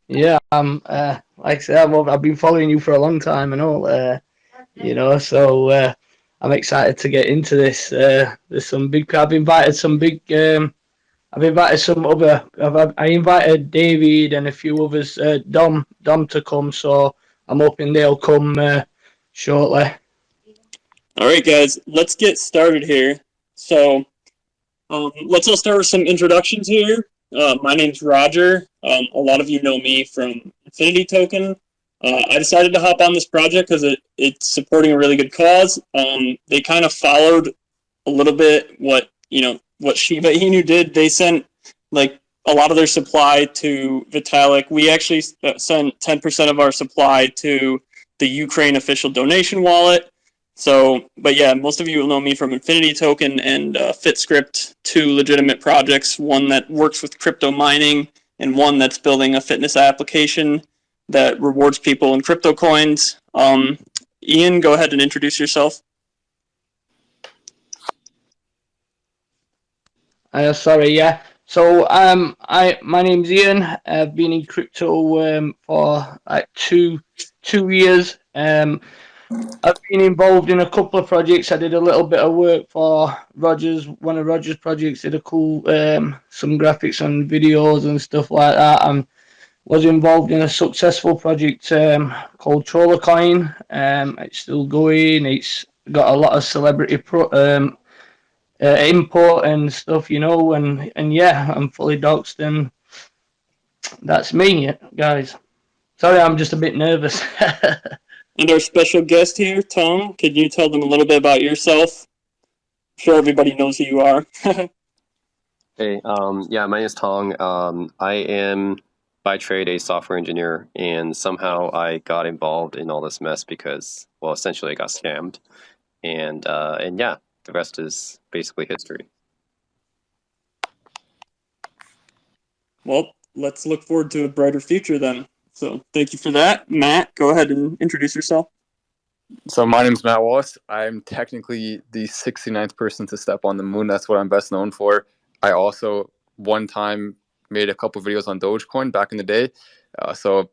Yeah, like I said, I've been following you for a long time and all, so I'm excited to get into this. There's some big, I've invited some other, I invited David and a few others, Dom to come, so I'm hoping they'll come shortly. All right, guys, let's get started here. So, let's all start with some introductions here. My name's Roger. A lot of you know me from Infinity Token. I decided to hop on this project because it's supporting a really good cause. They kind of followed a little bit what Shiba Inu did. They sent like a lot of their supply to Vitalik. We actually sent 10% of our supply to the Ukraine official donation wallet. So, but yeah, most of you will know me from Infinity Token and FitScript, two legitimate projects, one that works with crypto mining and one that's building a fitness application that rewards people in crypto coins. Ian, go ahead and introduce yourself. Sorry, yeah. So my name's Ian. I've been in crypto for like two years. I've been involved in a couple of projects. I did a little bit of work for Rogers. One of Rogers' projects did a cool some graphics and videos and stuff like that. And was involved in a successful project called CryptoKing. It's still going. It's got a lot of import and stuff, and yeah, I'm fully doxed, and that's me, guys. Sorry, I'm just a bit nervous. And our special guest here, Tom, can you tell them a little bit about yourself? I'm sure everybody knows who you are. Hey, yeah, my name is Tong. I am by trade a software engineer, and somehow I got involved in all this mess because, well, essentially I got scammed, and yeah, the rest is basically history. Well, let's look forward to a brighter future then. So thank you for that. Matt, go ahead and introduce yourself. So my name's Matt Wallace. I'm technically the 69th person to step on the moon. That's what I'm best known for. I also one time made a couple videos on Dogecoin back in the day. So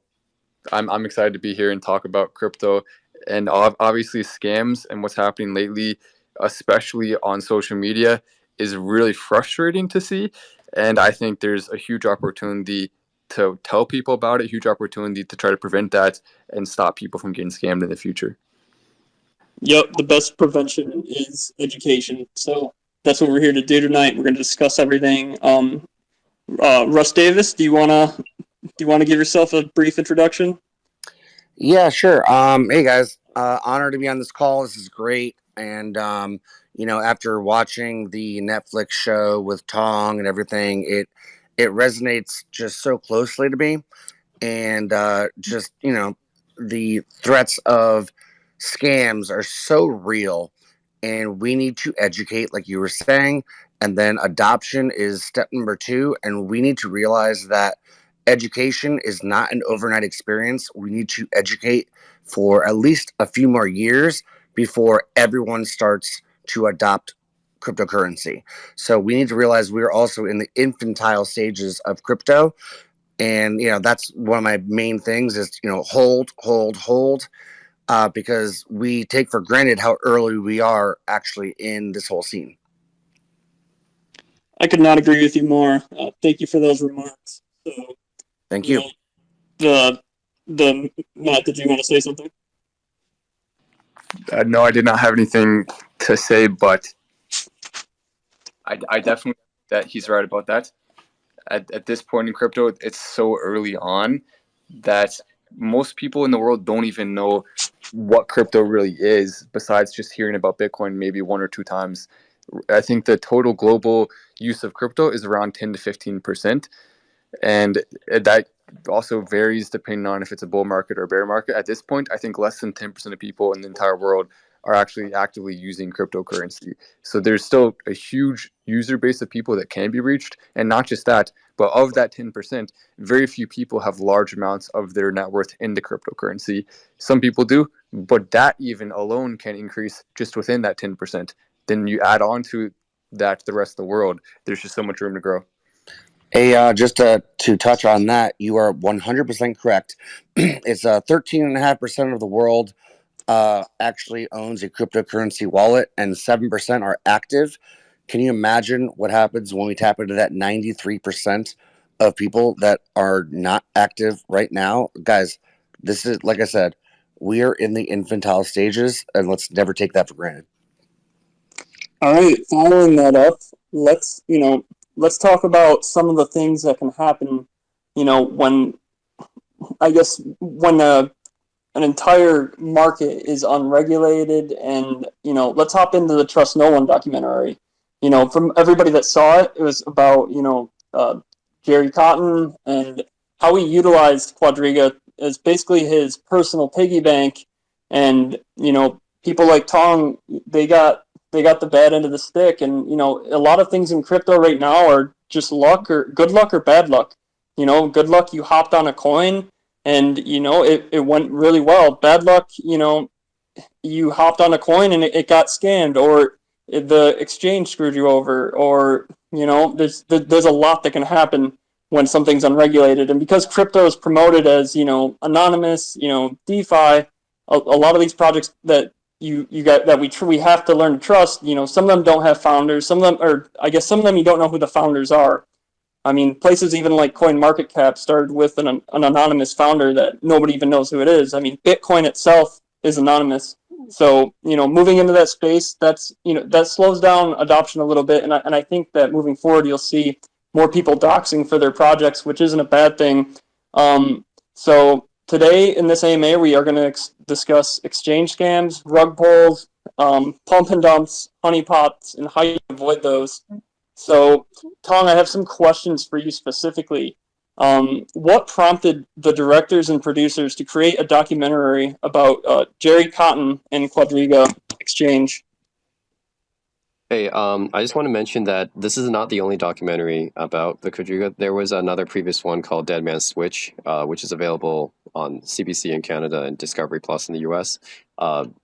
I'm excited to be here and talk about crypto and obviously scams and what's happening lately, especially on social media, is really frustrating to see. And I think there's a huge opportunity to tell people about it, huge opportunity to try to prevent that and stop people from getting scammed in the future. Yep, the best prevention is education. So that's what we're here to do tonight. We're going to discuss everything. Russ Davis, do you wanna give yourself a brief introduction? Yeah, sure. Hey guys, honored to be on this call. This is great. And after watching the Netflix show with Tong and everything, it resonates just so closely to me. And the threats of scams are so real, and we need to educate, like you were saying. And then adoption is step number two, and we need to realize that education is not an overnight experience. We need to educate for at least a few more years before everyone starts to adopt cryptocurrency. So we need to realize we're also in the infantile stages of crypto. And, that's one of my main things is, hold, because we take for granted how early we are actually in this whole scene. I could not agree with you more. Thank you for those remarks. So, Thank you. the Matt, did you want to say something? No, I did not have anything to say, but I definitely think that he's right about that. At this point in crypto, it's so early on that most people in the world don't even know what crypto really is, besides just hearing about Bitcoin maybe one or two times. I think the total global use of crypto is around 10 to 15%. And that also varies depending on if it's a bull market or a bear market. At this point, I think less than 10% of people in the entire world are actually actively using cryptocurrency. So there's still a huge user base of people that can be reached. And not just that, but of that 10%, very few people have large amounts of their net worth into cryptocurrency. Some people do, but that even alone can increase just within that 10%. Then you add on to that the rest of the world, there's just so much room to grow. Hey, just to touch on that, you are 100% correct. It's 13.5% of the world actually owns a cryptocurrency wallet, and 7% are active. Can you imagine what happens when we tap into that 93% of people that are not active right now? Guys, this is, like I said, we are in the infantile stages, and let's never take that for granted. All right, following that up, let's talk about some of the things that can happen, when I guess when an entire market is unregulated, and let's hop into the Trust No One documentary. From everybody that saw it, it was about Jerry Cotton and how he utilized Quadriga as basically his personal piggy bank, and people like Tong, they got the bad end of the stick, and a lot of things in crypto right now are just luck, or good luck or bad luck. Good luck, you hopped on a coin and it went really well. Bad luck, you hopped on a coin and it got scammed, or the exchange screwed you over, or there's a lot that can happen when something's unregulated. And because crypto is promoted as anonymous, DeFi, a lot of these projects that you got that we have to learn to trust. Some of them don't have founders. Some of them, or I guess some of them, you don't know who the founders are. I mean, places even like CoinMarketCap started with an anonymous founder that nobody even knows who it is. I mean, Bitcoin itself is anonymous. So, moving into that space, that slows down adoption a little bit. And I think that moving forward, you'll see more people doxing for their projects, which isn't a bad thing. So today in this AMA, we are going to discuss exchange scams, rug pulls, pump and dumps, honeypots, and how you avoid those. So, Tong, I have some questions for you specifically. What prompted the directors and producers to create a documentary about Jerry Cotton and Quadriga Exchange? Hey, I just want to mention that this is not the only documentary about the Quadriga. There was another previous one called Dead Man's Switch, which is available on CBC in Canada and Discovery Plus in the US.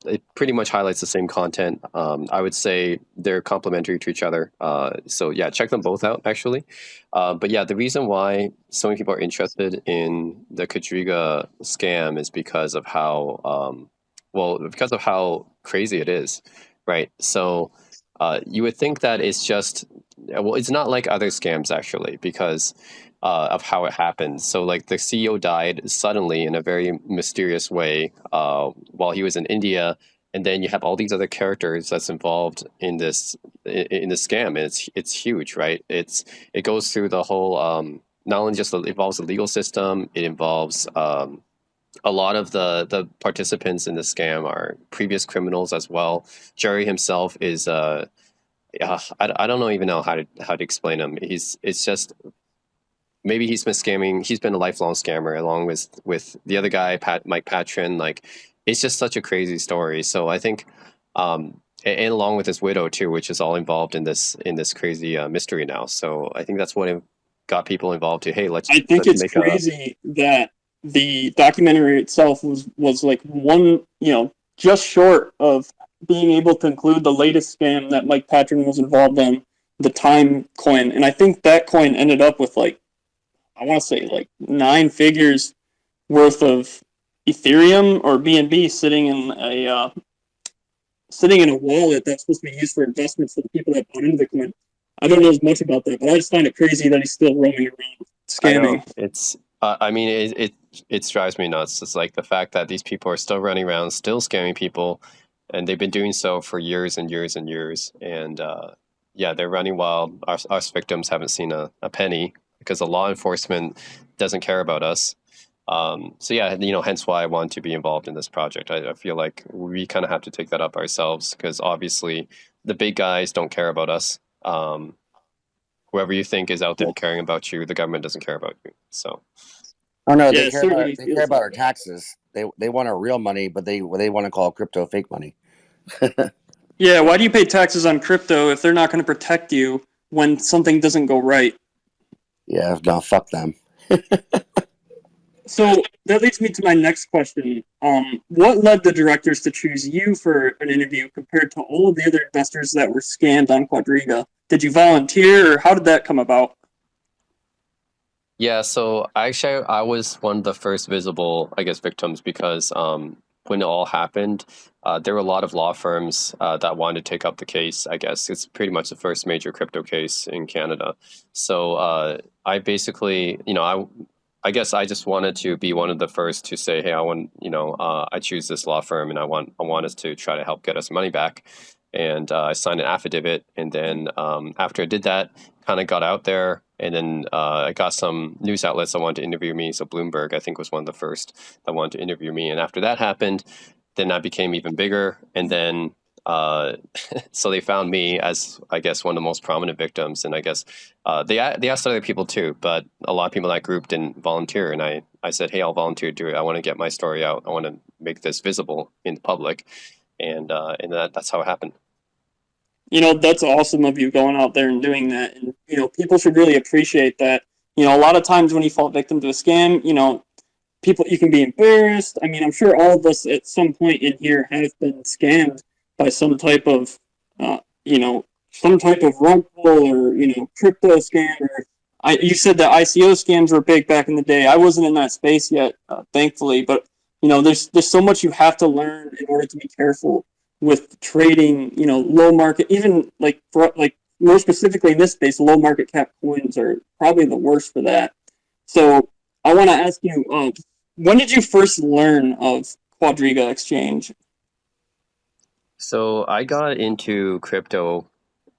It pretty much highlights the same content. I would say they're complementary to each other. So yeah, check them both out, actually. But yeah, the reason why so many people are interested in the Quadriga scam is because of how, because of how crazy it is, right? So you would think that it's just, it's not like other scams actually, because of how it happened. So like the CEO died suddenly in a very mysterious way while he was in India, and then you have all these other characters that's involved in this scam, and it's huge, right? It goes through the whole not only just involves the legal system, it involves a lot of the participants in the scam are previous criminals as well. Jerry himself is I don't know even know how to explain him. It's just, maybe he's been scamming. He's been a lifelong scammer along with the other guy, Mike Patron. Like, it's just such a crazy story. So I think, and along with his widow too, which is all involved in this crazy mystery now. So I think that's what got people involved too. Hey, I think it's crazy that the documentary itself was like one, just short of being able to include the latest scam that Mike Patron was involved in, the Time coin. And I think that coin ended up with I want to say 9 figures worth of Ethereum or BNB sitting in a wallet that's supposed to be used for investments for the people that bought into the coin. I don't know as much about that, but I just find it crazy that he's still roaming around scamming. It's I mean, it drives me nuts. It's like the fact that these people are still running around, still scamming people, and they've been doing so for years and years and years. And yeah, they're running wild. Us victims haven't seen a penny because the law enforcement doesn't care about us. So yeah, hence why I want to be involved in this project. I feel like we kind of have to take that up ourselves, because obviously the big guys don't care about us. Whoever you think is out there caring about you, the government doesn't care about you. So, oh no, they care about our taxes. They want our real money, but they want to call crypto fake money. Yeah, why do you pay taxes on crypto if they're not going to protect you when something doesn't go right? Yeah, no, fuck them. So that leads me to my next question. What led the directors to choose you for an interview compared to all of the other investors that were scammed on Quadriga? Did you volunteer, or how did that come about? Yeah, so actually, I was one of the first visible, I guess, victims because when it all happened, there were a lot of law firms that wanted to take up the case. I guess it's pretty much the first major crypto case in Canada. So I basically, I guess I just wanted to be one of the first to say, hey, I want, I choose this law firm, and I want us to try to help get us money back. And I signed an affidavit, and then after I did that, kind of got out there, and then I got some news outlets that wanted to interview me. So Bloomberg, I think, was one of the first that wanted to interview me. And after that happened, then I became even bigger. And then so they found me as, I guess, one of the most prominent victims. And I guess they asked other people too, but a lot of people in that group didn't volunteer. And I said, hey, I'll volunteer to do it. I want to get my story out. I want to make this visible in the public. And that's how it happened. That's awesome of you going out there and doing that. And, people should really appreciate that. A lot of times when you fall victim to a scam, people, you can be embarrassed. I mean, I'm sure all of us at some point in here have been scammed by some type of, rug pull or, crypto scam. You said that ICO scams were big back in the day. I wasn't in that space yet, thankfully. But, there's so much you have to learn in order to be careful with trading, low market, even more specifically in this space, low market cap coins are probably the worst for that. So I want to ask you, when did you first learn of Quadriga Exchange? So I got into crypto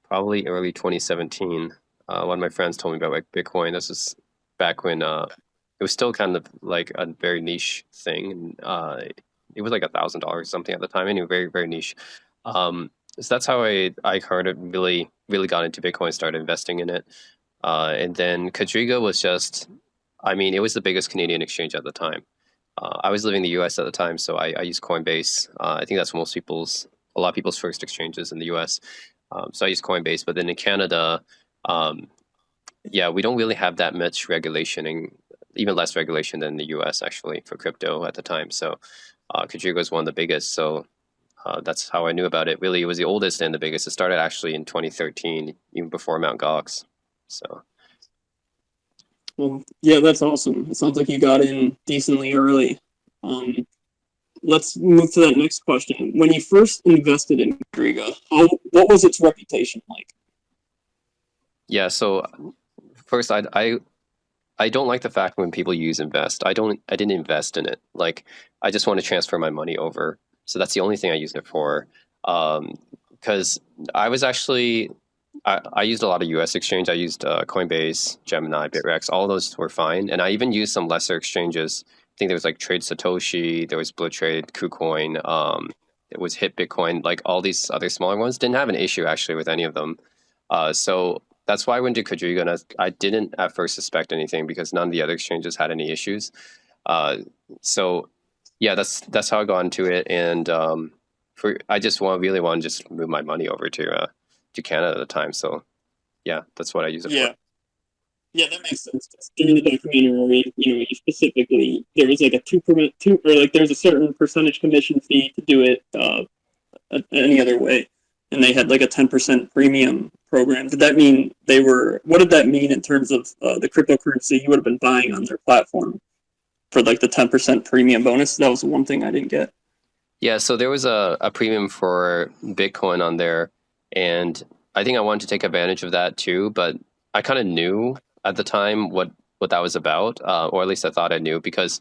probably early 2017. One of my friends told me about like Bitcoin. This was back when it was still kind of like a very niche thing. It was like $1,000 or something at the time. Anyway, very, very niche. So that's how I kind of really got into Bitcoin, started investing in it. And then Quadriga was just, I mean, it was the biggest Canadian exchange at the time. I was living in the US at the time, so I used Coinbase. I think that's a lot of people's first exchanges in the US. So I used Coinbase, but then in Canada, we don't really have that much regulation, and even less regulation than the US actually for crypto at the time. So Quadriga was one of the biggest. So that's how I knew about it. Really, it was the oldest and the biggest. It started actually in 2013, even before Mt. Gox. So. Well, yeah, that's awesome. It sounds like you got in decently early. Let's move to that next question. When you first invested in Quadriga, what was its reputation like? Yeah, so first, I don't like the fact when people use invest. I didn't invest in it. Like, I just want to transfer my money over. So that's the only thing I used it for. Because I was actually, I used a lot of US exchange. I used Coinbase, Gemini, Bitrex. All those were fine. And I even used some lesser exchanges. I think there was like Trade Satoshi, there was Blue Trade, KuCoin, it was Hit Bitcoin. Like all these other smaller ones didn't have an issue actually with any of them. So that's why I went to Quadriga, and I didn't at first suspect anything because none of the other exchanges had any issues. So yeah, that's how I got into it, and I just really want to just move my money over to Canada at the time. So yeah, that's what I use it for. Yeah, that makes sense. During the documentary, you specifically there was like there's a certain percentage commission fee to do it any other way, and they had like a 10% premium program. Did that mean what did that mean in terms of the cryptocurrency you would have been buying on their platform for like the 10% premium bonus? That was the one thing I didn't get. Yeah, so there was a premium for Bitcoin on there, and I think I wanted to take advantage of that too, but I kind of knew at the time what that was about, or at least I thought I knew, because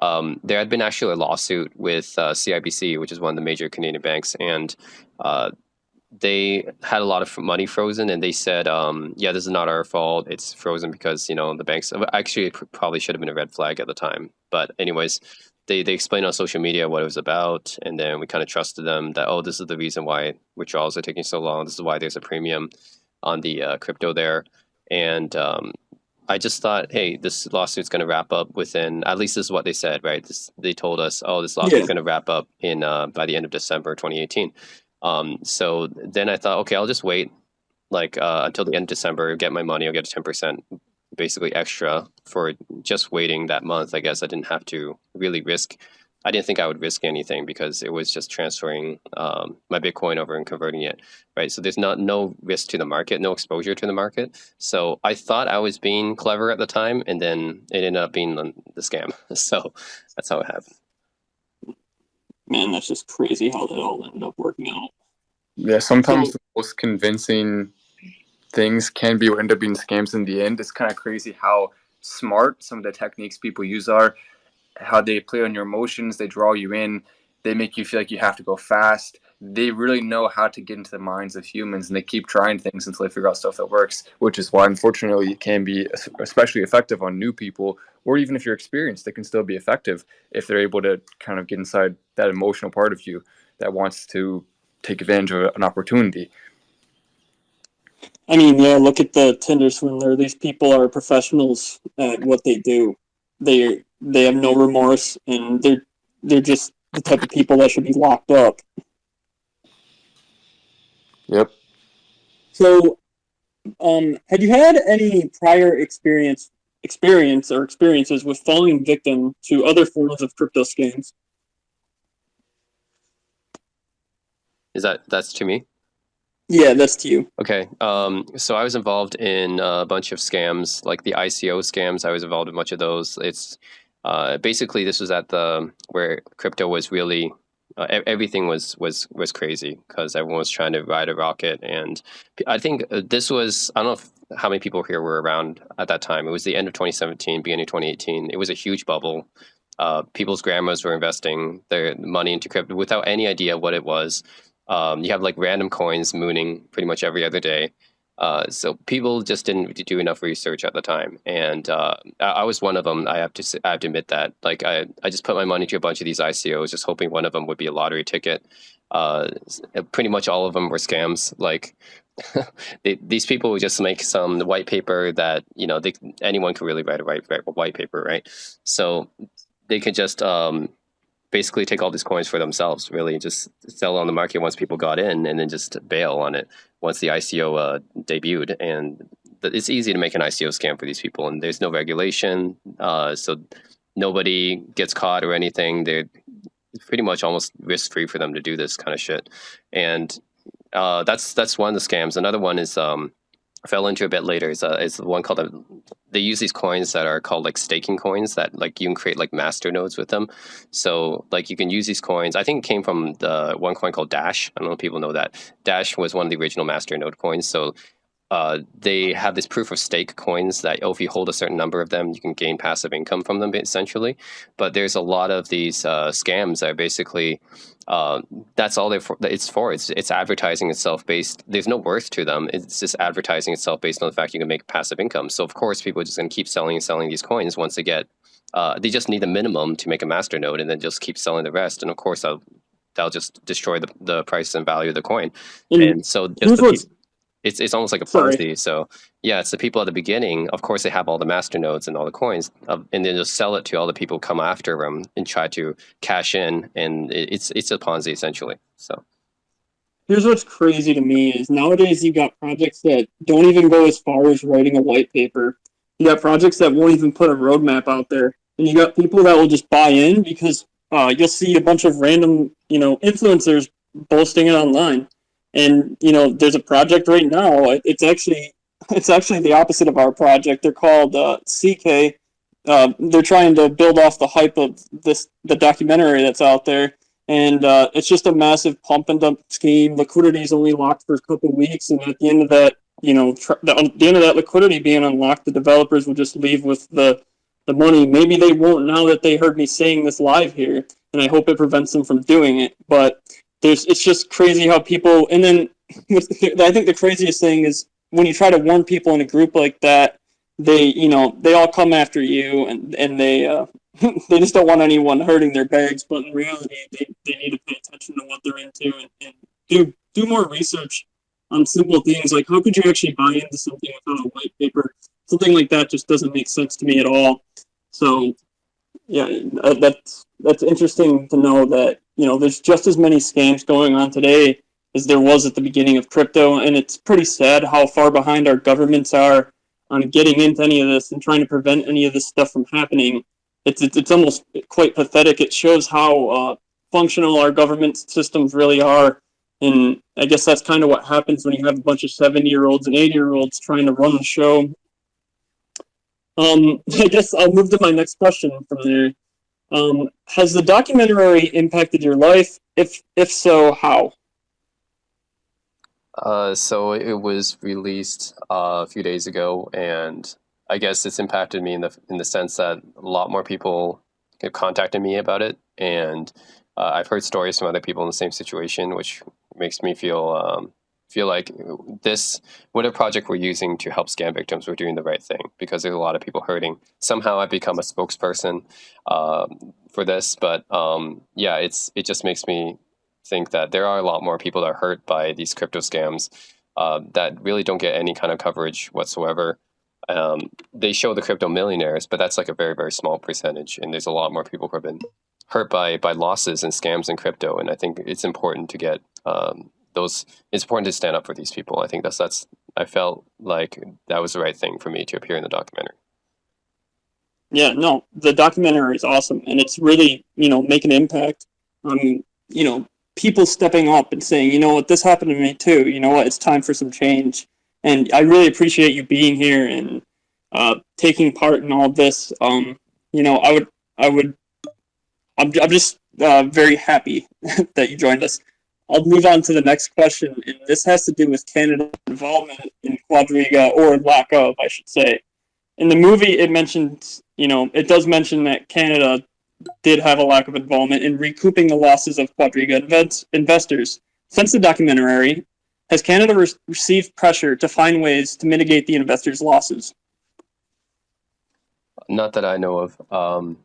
there had been actually a lawsuit with CIBC, which is one of the major Canadian banks, and they had a lot of money frozen, and they said, this is not our fault. It's frozen because, the banks, actually, it probably should have been a red flag at the time. But anyways, they explained on social media what it was about, and then we kind of trusted them that, this is the reason why withdrawals are taking so long. This is why there's a premium on the crypto there. And I just thought, hey, this lawsuit's going to wrap up within, at least this is what they said, right? They told us, this lawsuit's going to wrap up in by the end of December 2018. So then I thought, okay, I'll just wait until the end of December, get my money. I'll get a 10% basically extra for just waiting that month. I guess I didn't have to really risk I didn't think I would risk anything because it was just transferring my Bitcoin over and converting it, right? So there's no risk to the market, no exposure to the market. So I thought I was being clever at the time, and then it ended up being the scam. So that's how it happened. Man, that's just crazy how that all ended up working out. Yeah, sometimes So- the most convincing things can be what end up being scams in the end. It's kind of crazy how smart some of the techniques people use are, how they play on your emotions, they draw you in, they make you feel like you have to go fast. They really know how to get into the minds of humans, and they keep trying things until they figure out stuff that works, which is why, unfortunately, it can be especially effective on new people, or even if you're experienced, it can still be effective if they're able to kind of get inside that emotional part of you that wants to take advantage of an opportunity. I mean, yeah, look at the Tinder swindler. These people are professionals at what they do. They have no remorse, and they're just the type of people that should be locked up. Yep. So, had you had any prior experience or experiences with falling victim to other forms of crypto scams? That's to me? Yeah, that's to you. Okay. So I was involved in a bunch of scams, like the ICO scams. I was involved in much of those. It's basically this was at the where crypto was really everything was crazy because everyone was trying to ride a rocket, and I think this was I don't know how many people here were around at that time. It was the end of 2017, beginning of 2018. It was a huge bubble. People's grandmas were investing their money into crypto without any idea what it was. You have like random coins mooning pretty much every other day. So people just didn't do enough research at the time, and I was one of them. I have to admit that. Like I just put my money to a bunch of these ICOs, just hoping one of them would be a lottery ticket. Pretty much all of them were scams. Like these people would just make some white paper that anyone could really write a white paper, right? So they could just basically take all these coins for themselves, really just sell on the market once people got in, and then just bail on it once the ICO debuted. And it's easy to make an ICO scam for these people, and there's no regulation, so nobody gets caught or anything. They're pretty much almost risk-free for them to do this kind of shit. And that's one of the scams. Another one is I fell into a bit later. Is the one called they use these coins that are called like staking coins that like you can create like master nodes with them. So like you can use these coins. I think it came from the one coin called Dash. I don't know if people know that. Dash was one of the original master node coins. So they have this proof of stake coins that if you hold a certain number of them, you can gain passive income from them essentially. But there's a lot of these scams that are basically that's all it's for. It's advertising itself based. There's no worth to them. It's just advertising itself based on the fact you can make passive income. So of course people are just going to keep selling and selling these coins once they get. They just need a minimum to make a master node, and then just keep selling the rest. And of course they'll just destroy the price and value of the coin. And so just it's almost like a Ponzi. So yeah, it's the people at the beginning. Of course, they have all the master nodes and all the coins, and then just sell it to all the people who come after them and try to cash in. And it's a Ponzi essentially. So here's what's crazy to me is nowadays you got projects that don't even go as far as writing a white paper. You got projects that won't even put a roadmap out there, and you got people that will just buy in because you'll see a bunch of random influencers boasting it online. And there's a project right now. It's actually the opposite of our project. They're called CK. They're trying to build off the hype of the documentary that's out there, and it's just a massive pump and dump scheme. Liquidity is only locked for a couple of weeks, and at the end of that, the end of that liquidity being unlocked, the developers will just leave with the money. Maybe they won't now that they heard me saying this live here, and I hope it prevents them from doing it. But it's just crazy how people, and then I think the craziest thing is when you try to warn people in a group like that, they all come after you, and they they just don't want anyone hurting their bags. But in reality, they need to pay attention to what they're into, and do more research on simple things like how could you actually buy into something without a white paper. Something like that just doesn't make sense to me at all. So yeah, that's interesting to know that there's just as many scams going on today as there was at the beginning of crypto, and it's pretty sad how far behind our governments are on getting into any of this and trying to prevent any of this stuff from happening. it's almost quite pathetic. It shows how functional our government systems really are. And I guess that's kind of what happens when you have a bunch of 70-year-olds and 80-year-olds trying to run the show. I guess I'll move to my next question from there. Has the documentary impacted your life? If so, how? So it was released a few days ago, and I guess it's impacted me in the sense that a lot more people have contacted me about it, and I've heard stories from other people in the same situation, which makes me feel like this whatever project we're using to help scam victims, we're doing the right thing, because there's a lot of people hurting. Somehow I've become a spokesperson for this, but yeah, it just makes me think that there are a lot more people that are hurt by these crypto scams that really don't get any kind of coverage whatsoever. They show the crypto millionaires, but that's like a very, very small percentage. And there's a lot more people who have been hurt by losses and scams in crypto. And I think it's important to get it's important to stand up for these people. I think I felt like that was the right thing for me to appear in the documentary. Yeah, no, the documentary is awesome, and it's really, making an impact on, people stepping up and saying, you know what, this happened to me too. You know what, it's time for some change. And I really appreciate you being here and taking part in all of this. I'm just very happy that you joined us. I'll move on to the next question, and this has to do with Canada's involvement in Quadriga, or lack of, I should say. In the movie, it does mention that Canada did have a lack of involvement in recouping the losses of Quadriga investors. Since the documentary, has Canada received pressure to find ways to mitigate the investors' losses? Not that I know of.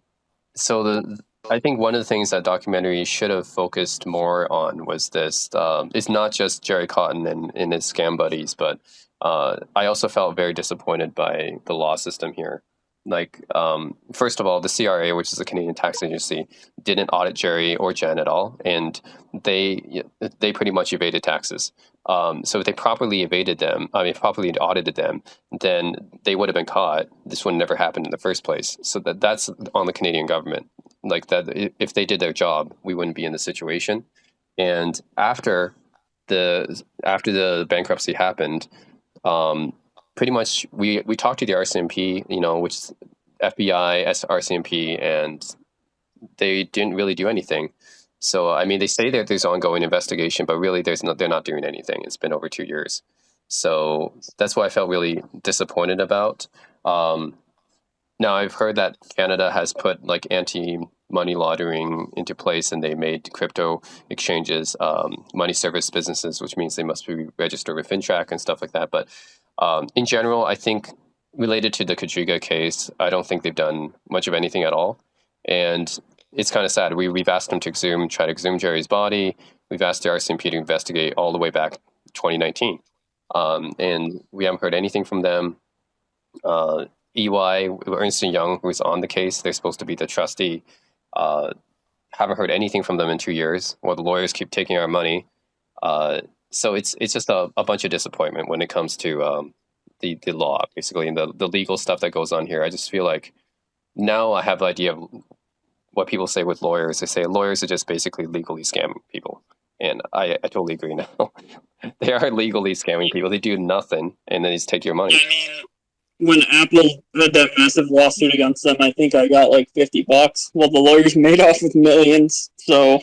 I think one of the things that documentary should have focused more on was this. It's not just Jerry Cotton and his scam buddies, but I also felt very disappointed by the law system here. Like, first of all, the CRA, which is the Canadian Tax Agency, didn't audit Jerry or Jen at all, and they pretty much evaded taxes. So if they properly properly audited them, then they would have been caught. This would have never happened in the first place. So that's on the Canadian government. Like that, if they did their job, we wouldn't be in this situation. And after the bankruptcy happened, pretty much we talked to the RCMP, which is FBI, RCMP, and they didn't really do anything. So I mean, they say that there's ongoing investigation, but really they're not doing anything. It's been over 2 years. So that's what I felt really disappointed about. Now I've heard that Canada has put like anti-money laundering into place, and they made crypto exchanges money service businesses, which means they must be registered with FinTrack and stuff like that. But in general, I think related to the Quadriga case, I don't think they've done much of anything at all. And it's kind of sad. We've asked them to try to exhume Jerry's body. We've asked the RCMP to investigate all the way back to 2019. And we haven't heard anything from them. EY, Ernst & Young, who's on the case, they're supposed to be the trustee, haven't heard anything from them in 2 years, while the lawyers keep taking our money. So it's just a bunch of disappointment when it comes to the law, basically, and the legal stuff that goes on here. I just feel like now I have the idea of what people say with lawyers. They say lawyers are just basically legally scamming people. And I totally agree now. They are legally scamming people. They do nothing, and they just take your money. I mean, when Apple had that massive lawsuit against them, I think I got like $50. Well, the lawyers made off with millions. So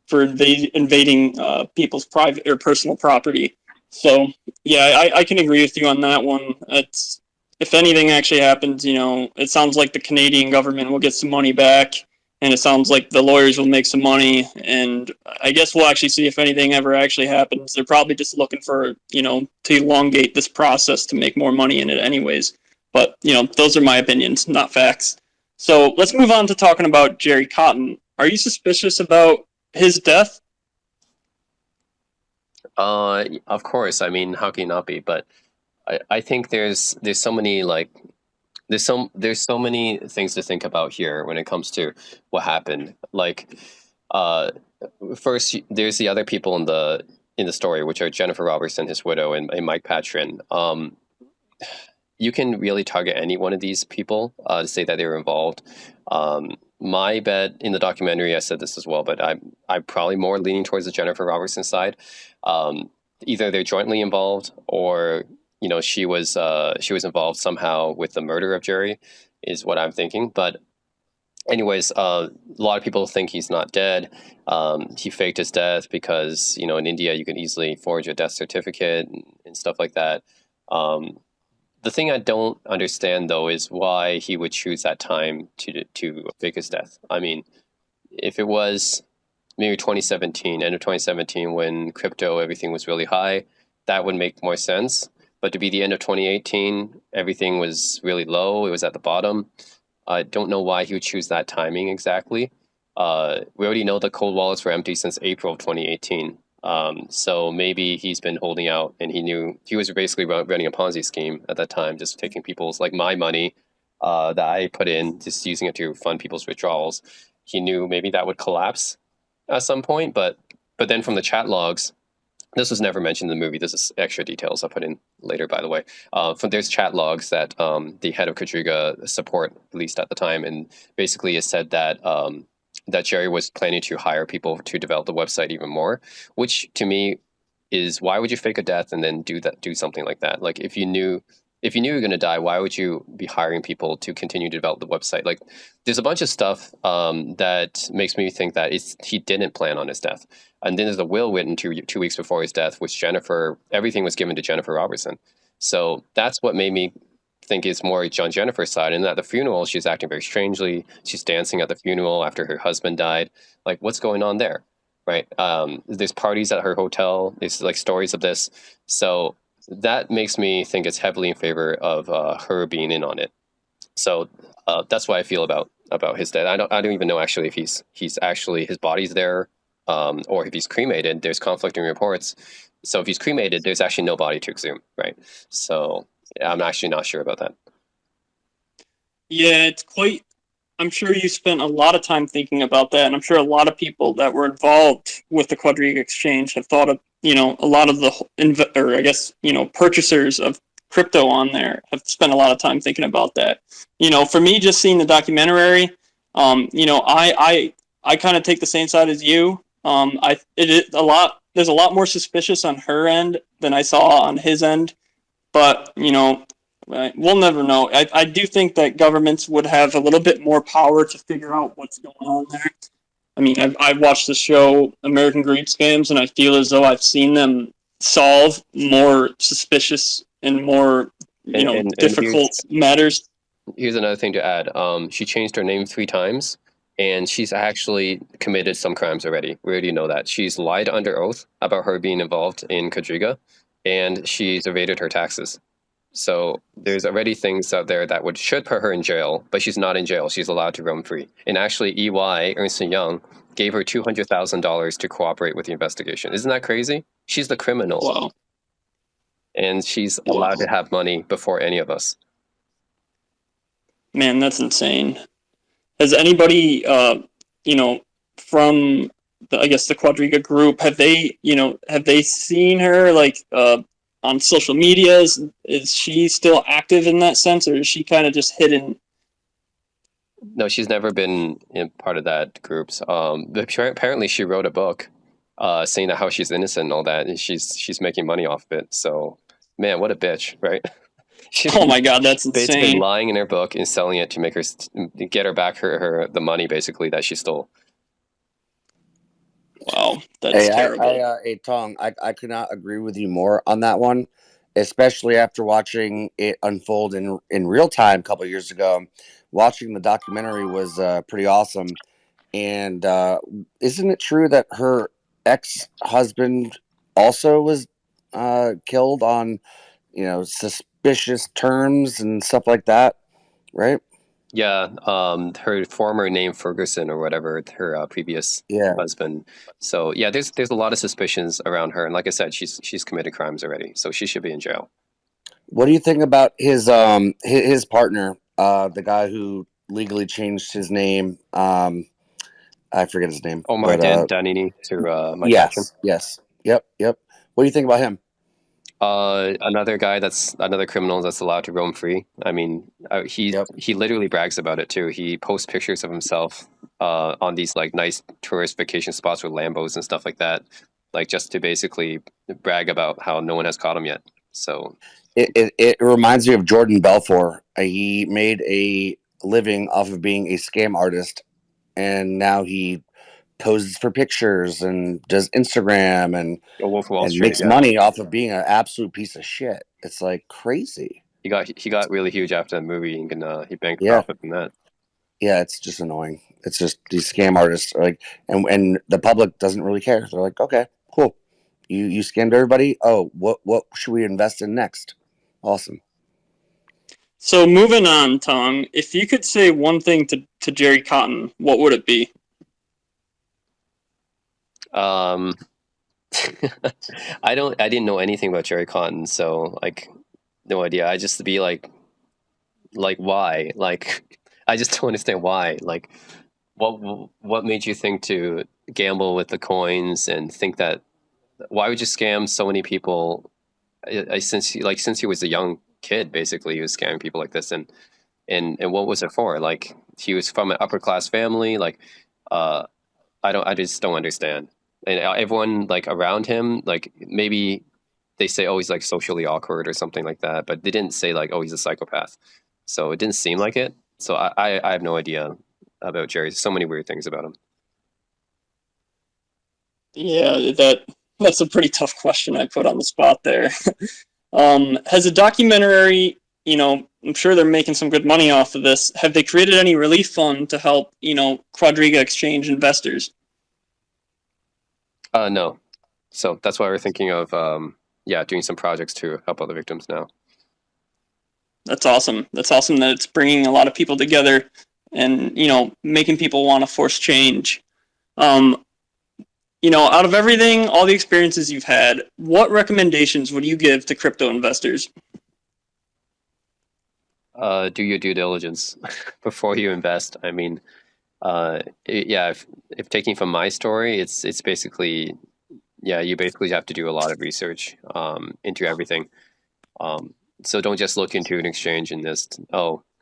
for invading people's private or personal property. So yeah, I can agree with you on that one. It's, if anything actually happens, it sounds like the Canadian government will get some money back, and it sounds like the lawyers will make some money, and I guess we'll actually see if anything ever actually happens. They're probably just looking for, to elongate this process to make more money in it anyways. But, those are my opinions, not facts. So let's move on to talking about Jerry Cotton. Are you suspicious about his death? Of course. I mean, how can you not be? But I think there's so many there's so many things to think about here when it comes to what happened. Like, first, there's the other people in the story, which are Jennifer Robertson, his widow, and Mike Patron. you can really target any one of these people to say that they were involved. My bet in the documentary, I said this as well, but I'm probably more leaning towards the Jennifer Robertson side. Either they're jointly involved, or she was involved somehow with the murder of Jerry, is what I'm thinking. But anyways, a lot of people think he's not dead. He faked his death because in India you can easily forge a death certificate and stuff like that. The thing I don't understand, though, is why he would choose that time to fake his death. I mean, if it was maybe 2017, end of 2017, when crypto, everything was really high, that would make more sense. But to be the end of 2018, everything was really low. It was at the bottom. I don't know why he would choose that timing exactly. We already know the cold wallets were empty since April of 2018. So maybe he's been holding out, and he knew he was basically running a Ponzi scheme at that time, just taking people's, like my money that I put in, just using it to fund people's withdrawals. He knew maybe that would collapse at some point, but then from the chat logs, this was never mentioned in the movie. This is extra details I'll put in later, by the way. There's chat logs that the head of Quadriga support released at the time, and basically it said that that Jerry was planning to hire people to develop the website even more, which to me is, why would you fake a death and then do something like that? Like, if you knew you were going to die, why would you be hiring people to continue to develop the website? Like, there's a bunch of stuff that makes me think that he didn't plan on his death. And then there's a will written 2 weeks before his death, which everything was given to Jennifer Robertson. So that's what made me think it's more on Jennifer's side. And at the funeral, she's acting very strangely. She's dancing at the funeral after her husband died. Like, what's going on there? Right? There's parties at her hotel. There's like stories of this. So that makes me think it's heavily in favor of her being in on it. So that's why I feel about his death. I don't even know actually if he's actually, his body's there, or if he's cremated. There's conflicting reports. So if he's cremated, there's actually no body to exhume, right? So I'm actually not sure about that. Yeah, I'm sure you spent a lot of time thinking about that, and I'm sure a lot of people that were involved with the Quadriga exchange have thought of, a lot of the, purchasers of crypto on there have spent a lot of time thinking about that. For me, just seeing the documentary, I kind of take the same side as you. There's a lot more suspicious on her end than I saw on his end, but we'll never know. I do think that governments would have a little bit more power to figure out what's going on there. I mean, I've watched the show American Greed Scams, and I feel as though I've seen them solve more suspicious and more difficult matters. Here's another thing to add. She changed her name 3 times, and she's actually committed some crimes already. We already know that. She's lied under oath about her being involved in Quadriga, and she's evaded her taxes. So there's already things out there that should put her in jail, but she's not in jail. She's allowed to roam free. And actually, EY, Ernst & Young, gave her $200,000 to cooperate with the investigation. Isn't that crazy? She's the criminal. Wow. And she's allowed to have money before any of us. Man, that's insane. Has anybody, from the Quadriga group, have they seen her on social media? Is she still active in that sense, or is she kind of just hidden? No, she's never been in part of that group. Apparently, she wrote a book saying that how she's innocent and all that, and she's making money off of it. So, man, what a bitch, right? Oh my God, that's insane. Basically lying in her book and selling it to make her get her back the money basically that she stole. Wow, that's terrible. Hey, Tong, I could not agree with you more on that one, especially after watching it unfold in real time a couple of years ago. Watching the documentary was pretty awesome. And isn't it true that her ex-husband also was killed on, suspicious terms and stuff like that, right? Yeah, her former name Ferguson or whatever, her previous husband. So yeah, there's a lot of suspicions around her, and like I said, she's committed crimes already, so she should be in jail. What do you think about his partner, the guy who legally changed his name? I forget his name. Omar Danini to Mike Action. Yes. Yep. What do you think about him? Another guy that's another criminal that's allowed to roam free. I mean, Yep. he literally brags about it too. He posts pictures of himself on these like nice tourist vacation spots with Lambos and stuff like that, like just to basically brag about how no one has caught him yet. So It reminds me of Jordan Belfort. He made a living off of being a scam artist, and now he poses for pictures and does Instagram a Wolf of Wall and Street, makes yeah, money off of being an absolute piece of shit. It's like crazy. he got really huge after the movie, and he banked Yeah, profit from that. yeah. It's just annoying. It's just these scam artists are like, and the public doesn't really care. They're like, okay, cool. You scammed everybody. Oh, what should we invest in next? Awesome. So moving on, Tom, if you could say one thing to Jerry Cotton, what would it be? Um, I didn't know anything about Jerry Cotton, so like, no idea. I just be like why? Like, I just don't understand why. Like, what made you think to gamble with the coins and think that? Why would you scam so many people? Since he was a young kid, basically, he was scamming people like this, and what was it for? Like, he was from an upper class family. Like, uh, I just don't understand. And everyone like around him, like maybe they say, oh, he's like socially awkward or something like that, but they didn't say like, oh, he's a psychopath. So it didn't seem like it. So I have no idea about Jerry. So many weird things about him. Yeah, that's a pretty tough question I put on the spot there. Has a documentary, I'm sure they're making some good money off of this. Have they created any relief fund to help, Quadriga Exchange investors? No. So that's why we're thinking of doing some projects to help other victims now. That's awesome. That's awesome that it's bringing a lot of people together and, making people want to force change. Out of everything, all the experiences you've had, what recommendations would you give to crypto investors? Do your due diligence before you invest. I mean, if taking from my story, it's basically, you basically have to do a lot of research into everything. So don't just look into an exchange and just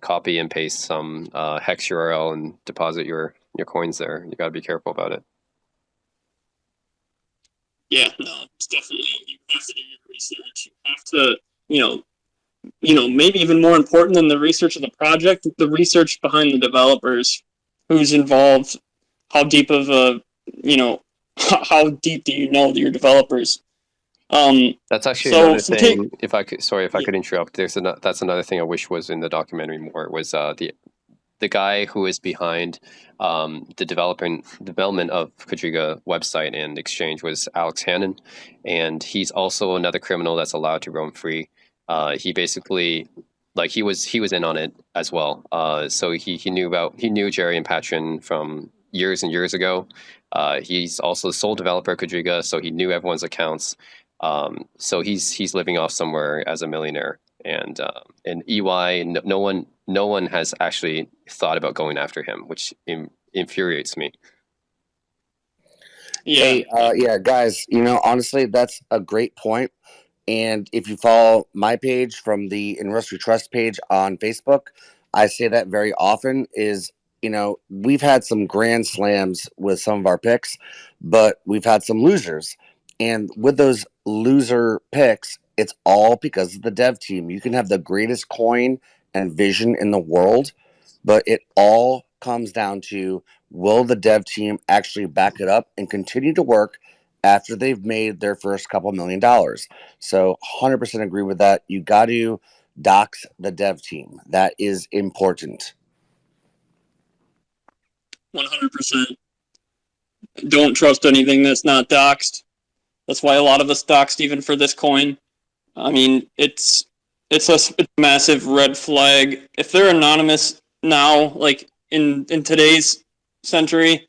copy and paste some hex URL and deposit your coins there. You got to be careful about it. Yeah, no, it's definitely, you have to do your research. You have to, maybe even more important than the research of the project, the research behind the developers, who's involved, how deep of a, how deep do you know your developers? That's actually so another thing. If I could interrupt, that's another thing I wish was in the documentary more, was the guy who is behind the development of Quadriga website and exchange was Alex Hannon, and he's also another criminal that's allowed to roam free. He basically, like, he was in on it as well. So he knew Jerry and Patron from years and years ago. He's also the sole developer of Quadriga, so he knew everyone's accounts. So he's living off somewhere as a millionaire, and EY, no one has actually thought about going after him, which infuriates me. Yeah. Hey, guys, honestly, that's a great point. And if you follow my page from the Industry Trust page on Facebook, I say that very often is, we've had some grand slams with some of our picks, but we've had some losers. And with those loser picks, it's all because of the dev team. You can have the greatest coin and vision in the world, but it all comes down to, will the dev team actually back it up and continue to work after they've made their first couple $1 million? So 100% agree with that. You got to dox the dev team. That is important. 100%. Don't trust anything that's not doxed. That's why a lot of us doxed even for this coin. I mean, it's a massive red flag. If they're anonymous now, like in today's century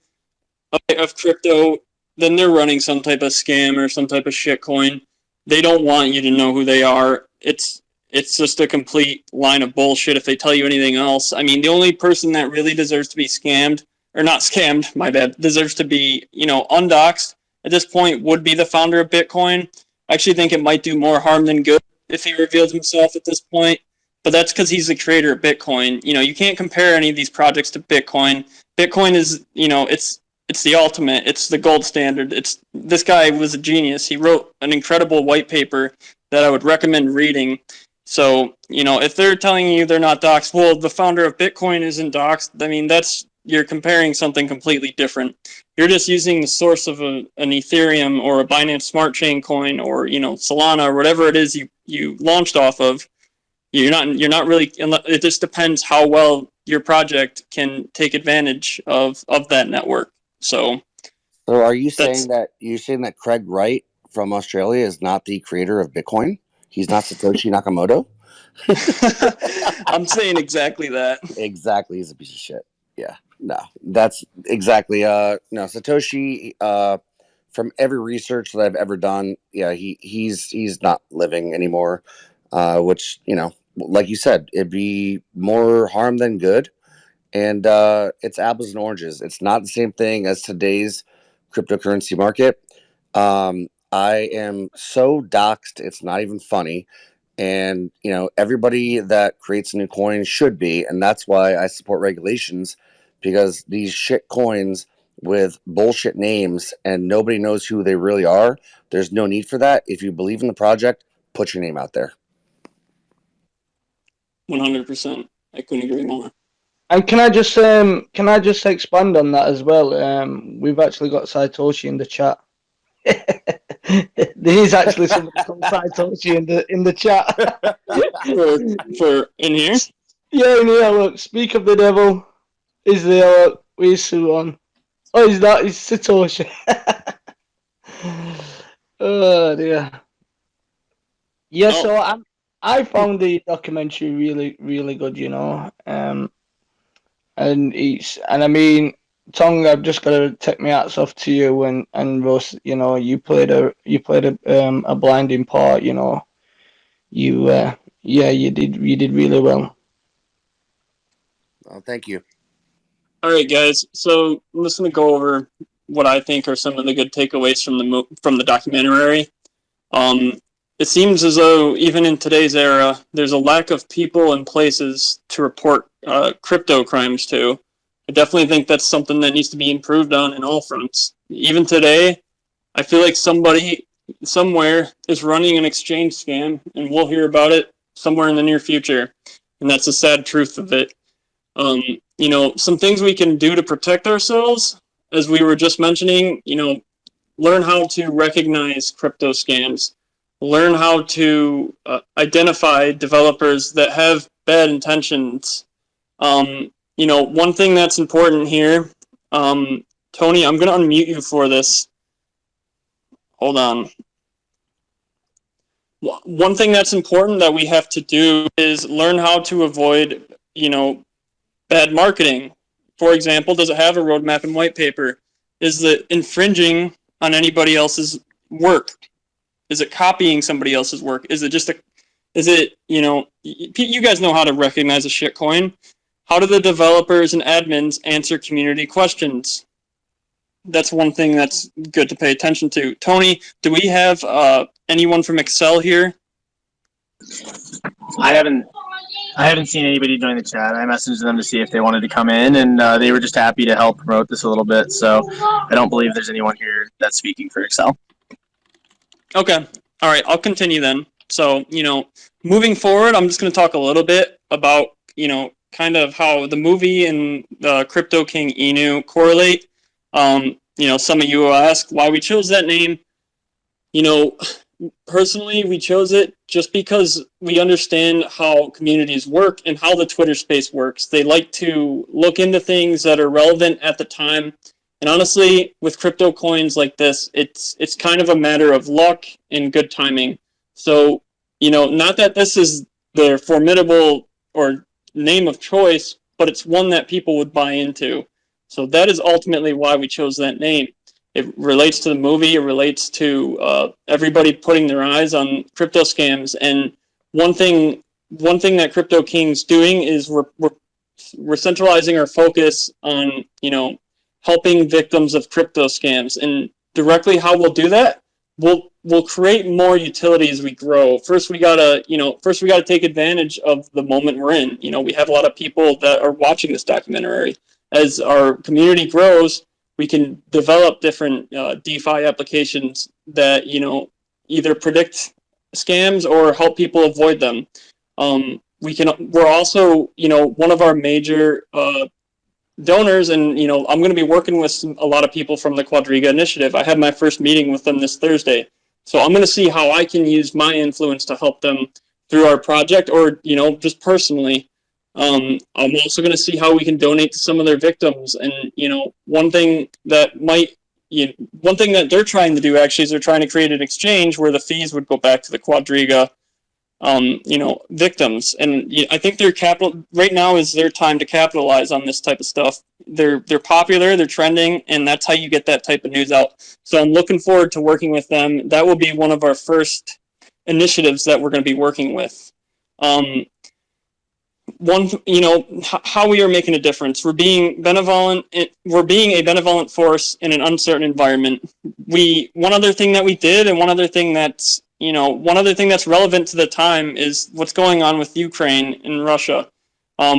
of crypto, then they're running some type of scam or some type of shit coin. They don't want you to know who they are. It's just a complete line of bullshit if they tell you anything else. I mean, the only person that really deserves to be scammed, or not scammed, my bad, deserves to be, undoxed at this point would be the founder of Bitcoin. I actually think it might do more harm than good if he reveals himself at this point. But that's because he's the creator of Bitcoin. You can't compare any of these projects to Bitcoin. Bitcoin is, it's the ultimate. It's the gold standard. This guy was a genius. He wrote an incredible white paper that I would recommend reading. So, if they're telling you they're not doxed, well, the founder of Bitcoin isn't doxed. I mean, you're comparing something completely different. You're just using the source of an Ethereum or a Binance Smart Chain coin or, Solana or whatever it is you launched off of. You're not really. It just depends how well your project can take advantage of that network. So are you saying that Craig Wright from Australia is not the creator of Bitcoin? He's not Satoshi Nakamoto? I'm saying exactly that. Exactly. He's a piece of shit. Yeah. No, that's exactly. No, Satoshi, from every research that I've ever done, yeah, he's not living anymore, which, like you said, it'd be more harm than good. And it's apples and oranges. It's not the same thing as today's cryptocurrency market. I am so doxed, it's not even funny. And, everybody that creates a new coin should be. And that's why I support regulations, because these shit coins with bullshit names and nobody knows who they really are, there's no need for that. If you believe in the project, put your name out there. 100%. I couldn't agree more. And can I just expand on that as well? We've actually got Satoshi in the chat. There is actually somebody called Satoshi in the chat. for in here? Yeah, in here. Look, speak of the devil. Is there? Look, where's Sue on? Oh, he's not. He's Satoshi. Oh dear. Yeah, so I found the documentary really, really good. And I mean, Tong, I've just got to take my hats off to you and Russ. You played a blinding part. You did really well. Oh, thank you. All right, guys. So I'm just going to go over what I think are some of the good takeaways from the documentary. It seems as though even in today's era, there's a lack of people and places to report crypto crimes to. I definitely think that's something that needs to be improved on in all fronts. Even today, I feel like somebody somewhere is running an exchange scam, and we'll hear about it somewhere in the near future. And that's the sad truth of it. Some things we can do to protect ourselves, as we were just mentioning, learn how to recognize crypto scams. Learn how to identify developers that have bad intentions. One thing that's important here, Tony, I'm going to unmute you for this. Hold on. One thing that's important that we have to do is learn how to avoid, bad marketing. For example, does it have a roadmap and white paper? Is it infringing on anybody else's work? Is it copying somebody else's work? Is it you guys know how to recognize a shitcoin. How do the developers and admins answer community questions? That's one thing that's good to pay attention to. Tony, do we have anyone from Excel here? I haven't seen anybody join the chat. I messaged them to see if they wanted to come in, and they were just happy to help promote this a little bit. So I don't believe there's anyone here that's speaking for Excel. Okay. All right. I'll continue then. So, moving forward, I'm just going to talk a little bit about, kind of how the movie and CryptoKing Inu correlate. Some of you will ask why we chose that name. Personally, we chose it just because we understand how communities work and how the Twitter space works. They like to look into things that are relevant at the time. And honestly, with crypto coins like this, it's kind of a matter of luck and good timing. So, not that this is their formidable or name of choice, but it's one that people would buy into. So that is ultimately why we chose that name. It relates to the movie. It relates to everybody putting their eyes on crypto scams. And one thing that CryptoKing's doing is we're centralizing our focus on helping victims of crypto scams. And directly how we'll do that we'll create more utility as we grow. First, we gotta take advantage of the moment we're in. We have a lot of people that are watching this documentary. As our community grows, we can develop different DeFi applications that either predict scams or help people avoid them. We're also one of our major donors, and I'm going to be working with a lot of people from the Quadriga Initiative. I had my first meeting with them this Thursday, so I'm going to see how I can use my influence to help them through our project, or just personally. I'm also going to see how we can donate to some of their victims, and one thing that they're trying to do actually is they're trying to create an exchange where the fees would go back to the Quadriga victims. And I think right now is their time to capitalize on this type of stuff. They're popular, they're trending, and that's how you get that type of news out. So I'm looking forward to working with them. That will be one of our first initiatives that we're going to be working with. How we are making a difference. We're being benevolent. We're being a benevolent force in an uncertain environment. One other thing that we did, and one other thing that's relevant to the time is what's going on with Ukraine and Russia.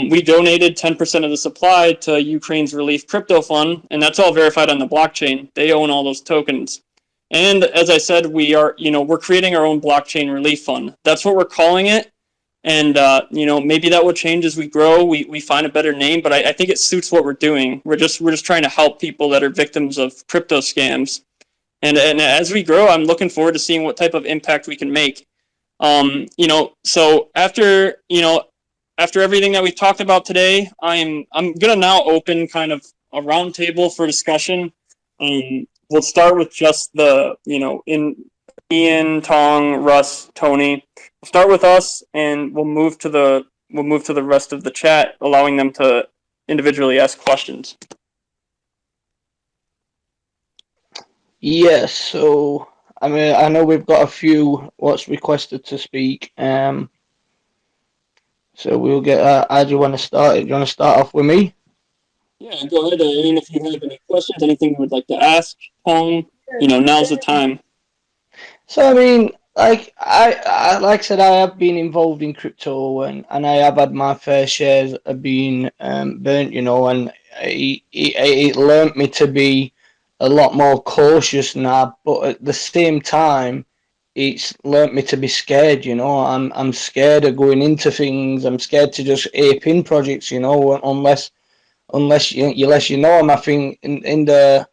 We donated 10% of the supply to Ukraine's Relief Crypto Fund, and that's all verified on the blockchain. They own all those tokens. And as I said, we're creating our own blockchain relief fund. That's what we're calling it. And maybe that will change as we grow. We find a better name, but I think it suits what we're doing. We're just trying to help people that are victims of crypto scams. And as we grow, I'm looking forward to seeing what type of impact we can make. So after everything that we've talked about today, I'm gonna now open kind of a roundtable for discussion. We'll start with just in Ian, Tong, Russ, Tony. We'll start with us, and we'll move to the rest of the chat, allowing them to individually ask questions. Yes, so I mean, I know we've got a few what's requested to speak. So we'll get. How do you want to start? Do you want to start off with me? Yeah, go ahead. If you have any questions, anything you would like to ask, Tong, now's the time. So I mean, like I said, I have been involved in crypto, and I have had my fair shares of being burnt, and it learnt me to be a lot more cautious now. But at the same time, it's learnt me to be scared. I'm scared of going into things. I'm scared to just ape in projects, unless you know them. I think in the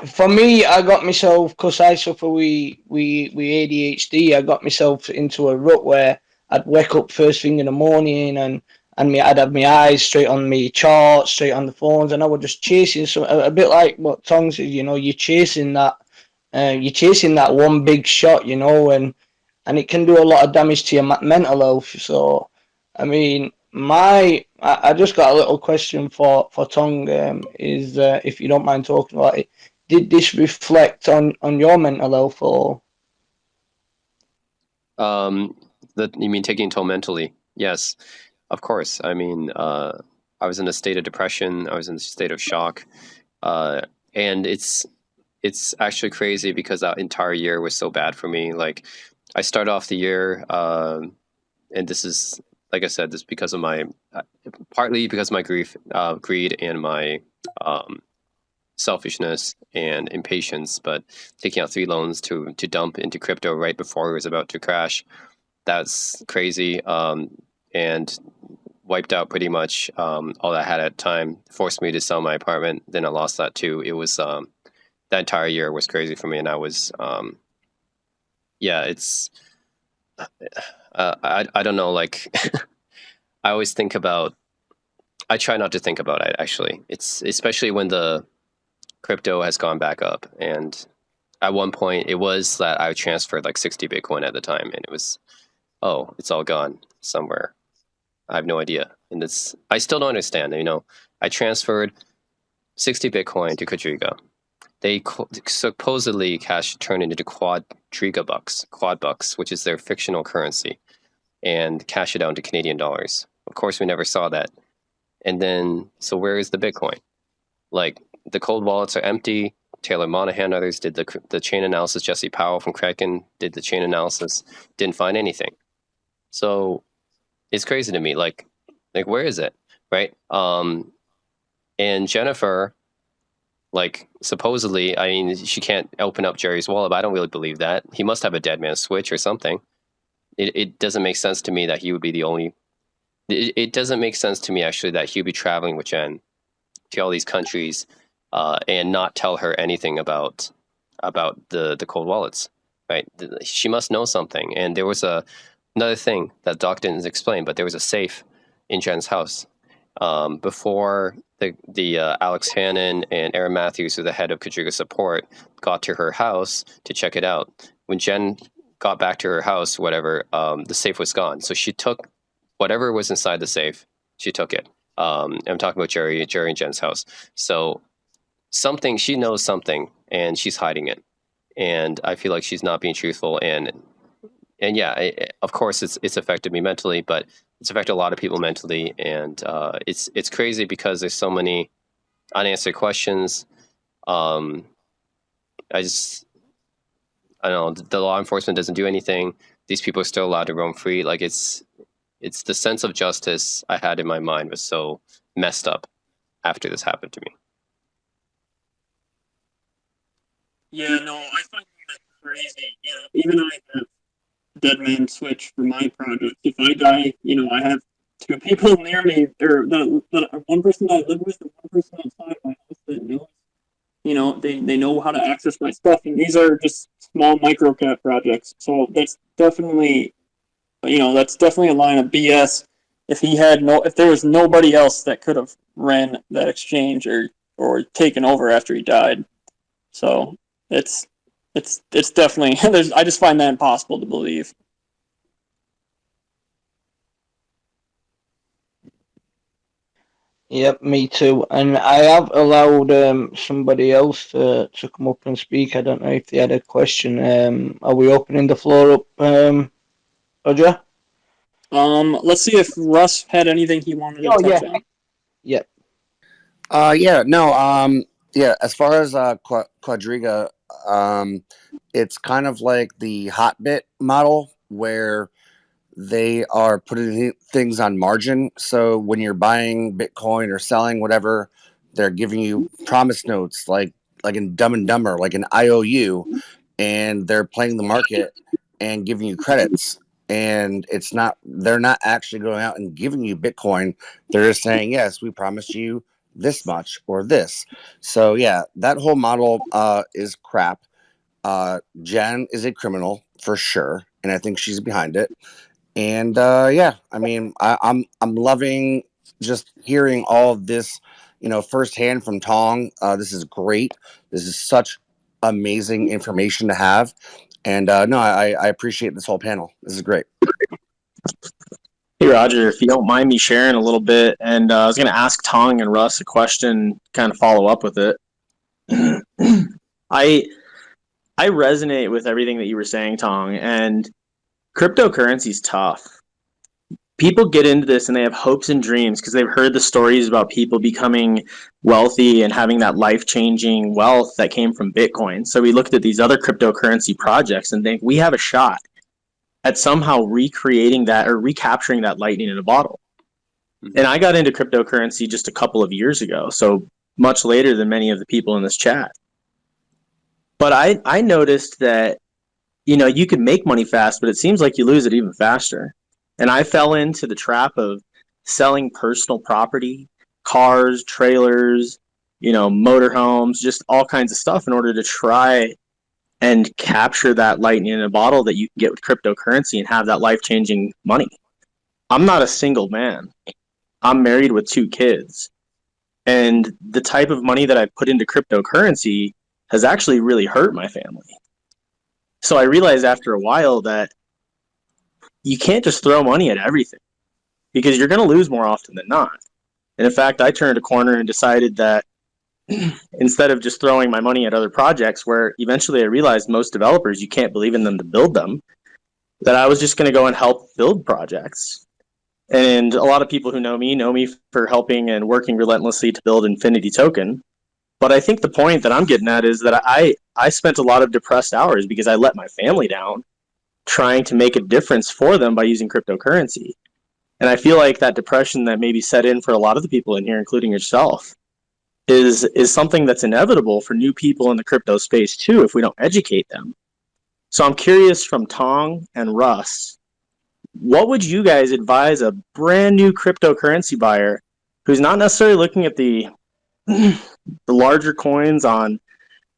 for me, I got myself, because I suffer with ADHD. I got myself into a rut where I'd wake up first thing in the morning, and I'd have my eyes straight on my charts, straight on the phones, and I was just chasing a bit like what Tong said. You're chasing that one big shot, and it can do a lot of damage to your mental health. So, I mean, I just got a little question for Tong. Is if you don't mind talking about it, did this reflect on your mental health, or? You mean taking a toll mentally? Yes, of course. I mean, I was in a state of depression. I was in a state of shock, and it's actually crazy because that entire year was so bad for me. Like, I started off the year, and this is, like I said, this is because of partly because of my greed, and my selfishness and impatience. But taking out 3 loans to dump into crypto right before it was about to crash, that's crazy. And wiped out pretty much all that I had at the time. Forced me to sell my apartment. Then I lost that too. It was that entire year was crazy for me, and I was it's I don't know, like I always think about, I try not to think about it actually. It's especially when the crypto has gone back up, and at one point it was that I transferred like 60 Bitcoin at the time, and it was, oh, it's all gone somewhere. I have no idea, and I still don't understand. I transferred 60 Bitcoin to Quadriga. They supposedly turned it into quad bucks, which is their fictional currency, and cash it out into Canadian dollars. Of course, we never saw that. And then, so where is the Bitcoin? Like, the cold wallets are empty. Taylor Monahan, others did the chain analysis. Jesse Powell from Kraken did the chain analysis. Didn't find anything. So it's crazy to me. Like where is it, right? And Jennifer, like supposedly, I mean, she can't open up Jerry's wallet, but I don't really believe that. He must have a dead man switch or something. It doesn't make sense to me that he would be the only. It doesn't make sense to me actually that he would be traveling with Jen to all these countries and not tell her anything about the cold wallets, right? She must know something. And there was another thing that Doc didn't explain, but there was a safe in Jen's house before the Alex Hannon and Aaron Matthews, who are the head of Kadriga support, got to her house to check it out. When Jen got back to her house, whatever, the safe was gone. So she took whatever was inside the safe. She took it. I'm talking about Jerry and Jen's house. So she knows something, and she's hiding it. And I feel like she's not being truthful. And yeah, of course, it's affected me mentally, but it's affected a lot of people mentally. And it's crazy because there's so many unanswered questions. I don't know. The law enforcement doesn't do anything. These people are still allowed to roam free. Like it's the sense of justice I had in my mind was so messed up after this happened to me. Yeah, no, I find that crazy. You know, even I have dead man switch for my project. If I die, you know, I have two people near me, or one person that I live with and one person outside my house that knows. You know, they know how to access my stuff, and these are just small microcap projects. So that's definitely, you know, that's definitely a line of BS. If there was nobody else that could have ran that exchange or taken over after he died. So it's definitely I just find that impossible to believe. Yep, me too. And I have allowed somebody else to come up and speak. I don't know if they had a question. Are we opening the floor up, Roger? Let's see if Russ had anything he wanted to touch on. Yeah. Yeah, as far as Quadriga, it's kind of like the Hotbit model where they are putting things on margin. So when you're buying Bitcoin or selling whatever, they're giving you promise notes like in Dumb and Dumber, like an IOU, and they're playing the market and giving you credits. And they're not actually going out and giving you Bitcoin. They're just saying, yes, we promised you this much or this. So yeah, that whole model is crap. Jen is a criminal for sure, and I think she's behind it. And yeah, I mean, I'm loving just hearing all of this, you know, firsthand from Tong. This is great. This is such amazing information to have. And no, I appreciate this whole panel. This is great. Hey, Roger, if you don't mind me sharing a little bit, and I was going to ask Tong and Russ a question, kind of follow up with it. I resonate with everything that you were saying, Tong, and cryptocurrency is tough. People get into this and they have hopes and dreams because they've heard the stories about people becoming wealthy and having that life-changing wealth that came from Bitcoin. So we looked at these other cryptocurrency projects and think we have a shot at somehow recreating that or recapturing that lightning in a bottle. And I got into cryptocurrency just a couple of years ago, so much later than many of the people in this chat. But I noticed that, you know, you could make money fast, but it seems like you lose it even faster. And I fell into the trap of selling personal property, cars, trailers, you know, motorhomes, just all kinds of stuff in order to try and capture that lightning in a bottle that you can get with cryptocurrency and have that life-changing money. I'm not a single man. I'm married with 2 kids. And the type of money that I put into cryptocurrency has actually really hurt my family. So I realized after a while that you can't just throw money at everything because you're going to lose more often than not. And in fact, I turned a corner and decided that instead of just throwing my money at other projects, where eventually I realized most developers, you can't believe in them to build them, that I was just going to go and help build projects. And a lot of people who know me for helping and working relentlessly to build Infinity Token. But I think the point that I'm getting at is that I spent a lot of depressed hours because I let my family down trying to make a difference for them by using cryptocurrency. And I feel like that depression that maybe set in for a lot of the people in here, including yourself, is something that's inevitable for new people in the crypto space too if we don't educate them. So I'm curious from Tong and Russ, what would you guys advise a brand new cryptocurrency buyer who's not necessarily looking at the the larger coins on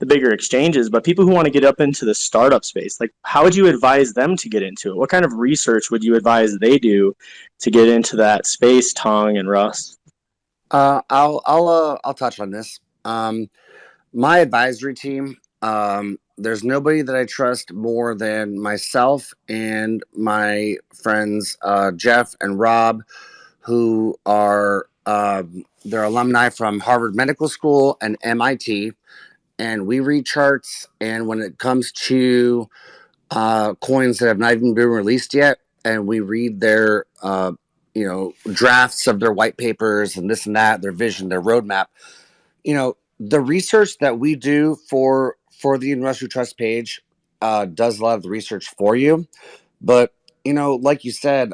the bigger exchanges, but people who want to get up into the startup space? Like, how would you advise them to get into it? What kind of research would you advise they do to get into that space, Tong and Russ? I'll touch on this. My advisory team. There's nobody that I trust more than myself and my friends Jeff and Rob, who are they're alumni from Harvard Medical School and MIT, and we read charts. And when it comes to coins that have not even been released yet, and we read their drafts of their white papers and this and that, their vision, their roadmap. The research that we do for the Investor Trust page does a lot of the research for you. But like you said,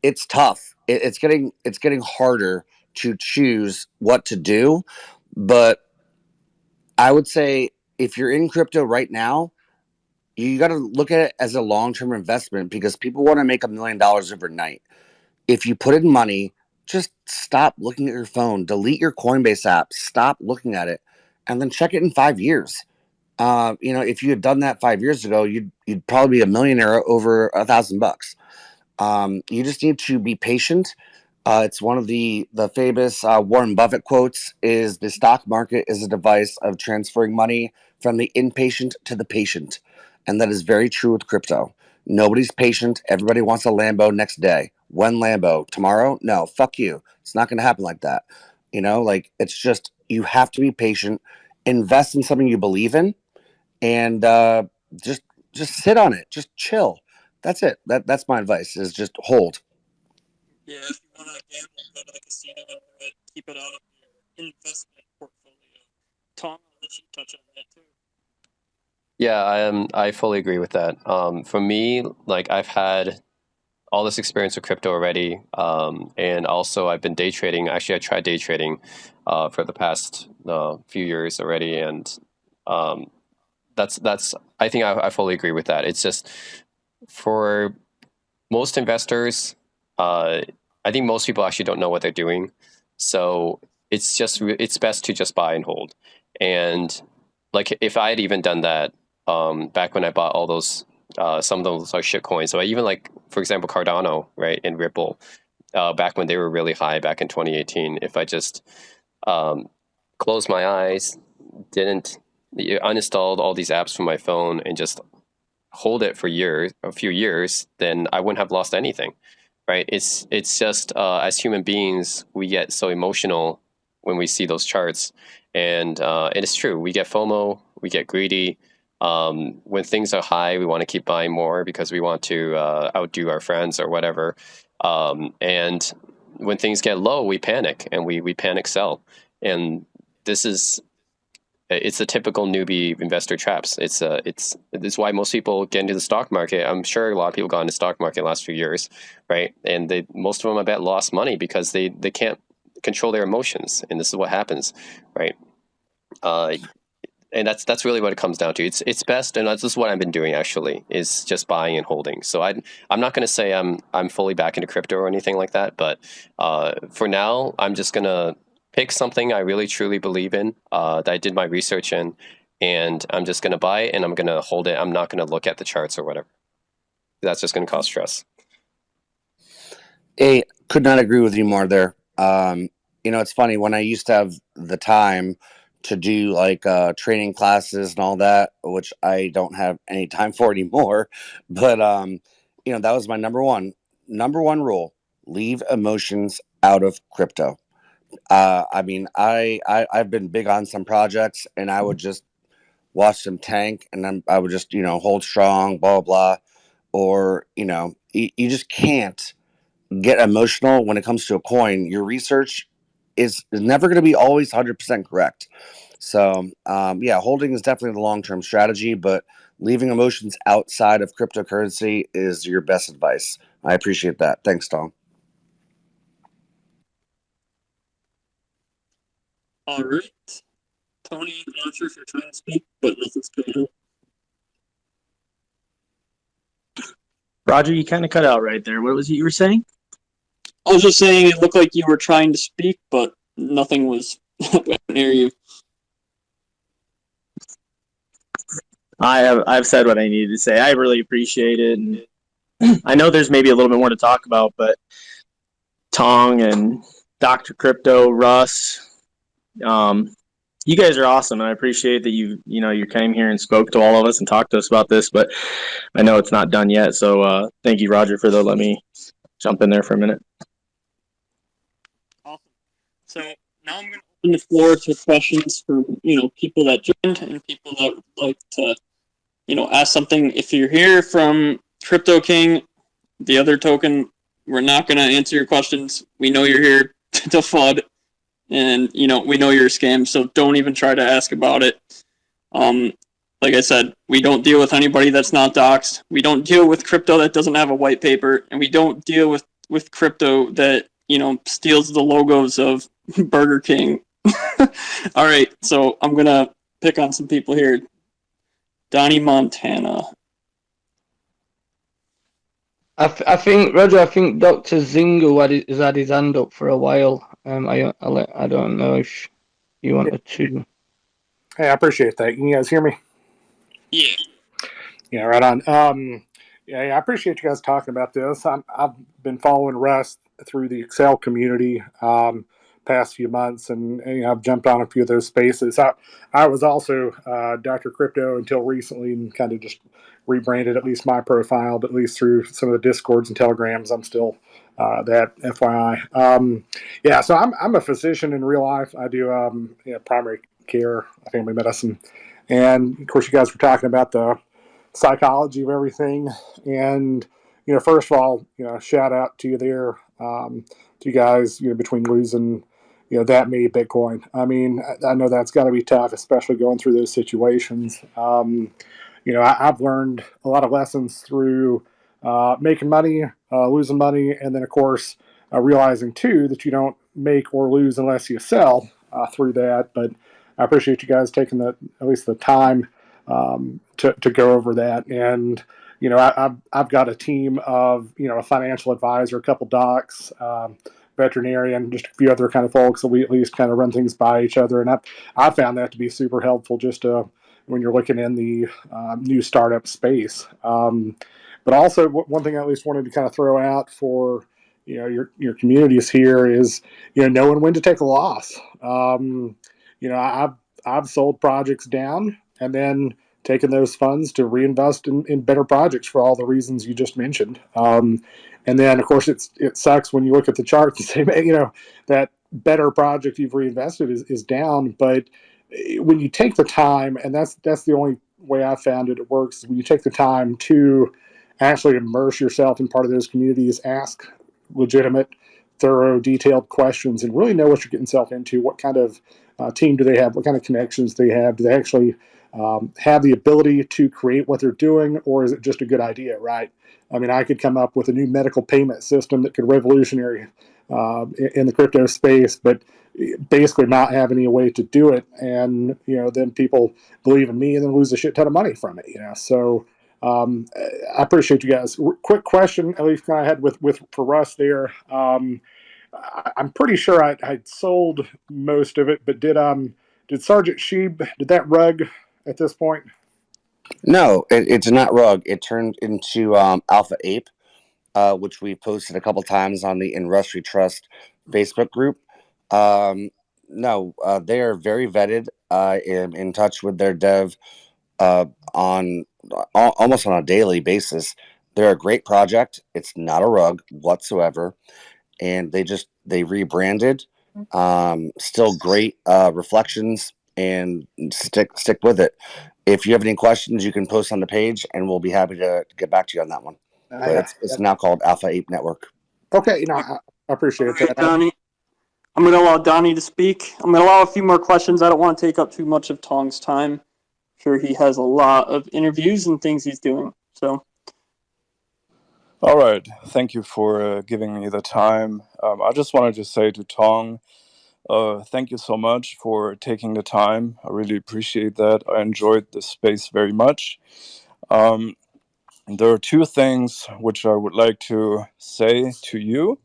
it's tough. It's getting harder to choose what to do. But I would say if you're in crypto right now, you got to look at it as a long-term investment, because people want to make $1 million overnight. If you put in money, just stop looking at your phone, delete your Coinbase app, stop looking at it, and then check it in 5 years. If you had done that 5 years ago, you'd probably be a millionaire over $1,000. You just need to be patient. It's one of the famous Warren Buffett quotes: "Is the stock market is a device of transferring money from the impatient to the patient," and that is very true with crypto. Nobody's patient. Everybody wants a Lambo next day. When Lambo? Tomorrow? No, fuck you. It's not going to happen like that. It's just, you have to be patient, invest in something you believe in, and just sit on it. Just chill. That's it. That's my advice, is just hold. Yeah, if you want to gamble, go to the casino and do it. Keep it out of your investment portfolio. Tom, I'll let you touch on that too. Yeah, I fully agree with that. For me, like, I've had all this experience with crypto already, and also I've been day trading. Actually, I tried day trading for the past few years already, and that's. I think I fully agree with that. It's just, for most investors, I think most people actually don't know what they're doing, so it's best to just buy and hold. And like, if I had even done that back when I bought all those, some of those are shit coins. So I even, like, for example, Cardano, right, and Ripple, back when they were really high back in 2018. If I just closed my eyes, didn't uninstalled all these apps from my phone, and just hold it for a few years, then I wouldn't have lost anything, right? It's just, as human beings, we get so emotional when we see those charts, and it is true. We get FOMO, we get greedy. When things are high, we want to keep buying more because we want to outdo our friends or whatever. And when things get low, we panic, and we panic sell. And it's a typical newbie investor traps. It's why most people get into the stock market. I'm sure a lot of people got into the stock market in the last few years, right? And most of them, I bet, lost money because they can't control their emotions, and this is what happens, right? And that's really what it comes down to. It's best, and this is what I've been doing actually, is just buying and holding. So I'm not going to say I'm fully back into crypto or anything like that, but for now, I'm just going to pick something I really truly believe in, that I did my research in, and I'm just going to buy it and I'm going to hold it. I'm not going to look at the charts or whatever. That's just going to cause stress. Hey, could not agree with you more there. It's funny, when I used to have the time to do like training classes and all that, which I don't have any time for anymore. But that was my number one rule: leave emotions out of crypto. I've been big on some projects, and I would just watch them tank, and then I would just hold strong, blah blah. Or you just can't get emotional when it comes to a coin. Your research is never going to be always 100% correct. So, yeah, holding is definitely the long-term strategy, but leaving emotions outside of cryptocurrency is your best advice. I appreciate that. Thanks, Tom. All right. Tony, I'm not sure if you're trying to speak, but nothing's coming up. Roger, you kind of cut out right there. What was it you were saying? I was just saying it looked like you were trying to speak, but nothing was near you. I've said what I needed to say. I really appreciate it, and I know there's maybe a little bit more to talk about, but Tong and Dr. Crypto, Russ, you guys are awesome, and I appreciate that you came here and spoke to all of us and talked to us about this. But I know it's not done yet, so thank you, Roger, for let me jump in there for a minute. Awesome. So now I'm going to open the floor to questions from people that joined and people that would like to ask something. If you're here from CryptoKing, the other token, we're not going to answer your questions. We know you're here to FUD, and we know you're a scam, so don't even try to ask about it. Like I said, we don't deal with anybody that's not doxxed. We don't deal with crypto that doesn't have a white paper, and we don't deal with crypto that steals the logos of Burger King. All right, so I'm gonna pick on some people here. Donnie Montana. I think Roger. I think Dr. Zingo has had his hand up for a while. I don't know if you wanted to. Hey, I appreciate that. Can you guys hear me? Yeah. Yeah, right on. Yeah, I appreciate you guys talking about this. I've been following Russ through the Excel community past few months, and I've jumped on a few of those spaces. I was also Dr. Crypto until recently, and kind of just rebranded at least my profile, but at least through some of the Discords and Telegrams, I'm still that, FYI. Yeah, so I'm a physician in real life. I do primary care, family medicine, and of course, you guys were talking about the psychology of everything. And first of all, shout out to you there, to you guys, between losing that many Bitcoin. I mean, I know that's got to be tough, especially going through those situations. I've learned a lot of lessons through making money, losing money, and then of course realizing too that you don't make or lose unless you sell through that. But I appreciate you guys taking at least the time to go over that. And I've got a team of a financial advisor, a couple docs, veterinarian, just a few other kind of folks that we at least kind of run things by each other. And I found that to be super helpful just when you're looking in the new startup space. But also one thing I at least wanted to kind of throw out for your communities here is knowing when to take a loss. I've sold projects down and then taken those funds to reinvest in better projects for all the reasons you just mentioned. And then, of course, it sucks when you look at the charts and say, that better project you've reinvested is down. But when you take the time, and that's the only way I found it works, is when you take the time to actually immerse yourself in part of those communities, ask legitimate, thorough, detailed questions, and really know what you're getting yourself into. What kind of team do they have? What kind of connections do they have? Do they actually have the ability to create what they're doing, or is it just a good idea, right? I mean, I could come up with a new medical payment system that could revolutionary in the crypto space, but basically not have any way to do it. And, then people believe in me and then lose a shit ton of money from it, So I appreciate you guys. Quick question, at least I had for Russ there. I'm pretty sure I sold most of it, but did Sergeant Sheeb, did that rug at this point? No, it's not rug. It turned into Alpha Ape, which we posted a couple times on the Industry Trust Facebook group. No, they are very vetted. I am in touch with their dev on almost on a daily basis. They're a great project. It's not a rug whatsoever, and they rebranded. Still great reflections, and stick with it. If you have any questions, you can post on the page, and we'll be happy to get back to you on that one. But it's now called Alpha Ape Network. Okay, I appreciate All right, that. Donnie. I'm going to allow Donnie to speak. I'm going to allow a few more questions. I don't want to take up too much of Tong's time. I'm sure he has a lot of interviews and things he's doing. So, all right. Thank you for giving me the time. I just wanted to say to Tong, thank you so much for taking the time. I really appreciate that. I enjoyed this space very much. There are two things which I would like to say to you.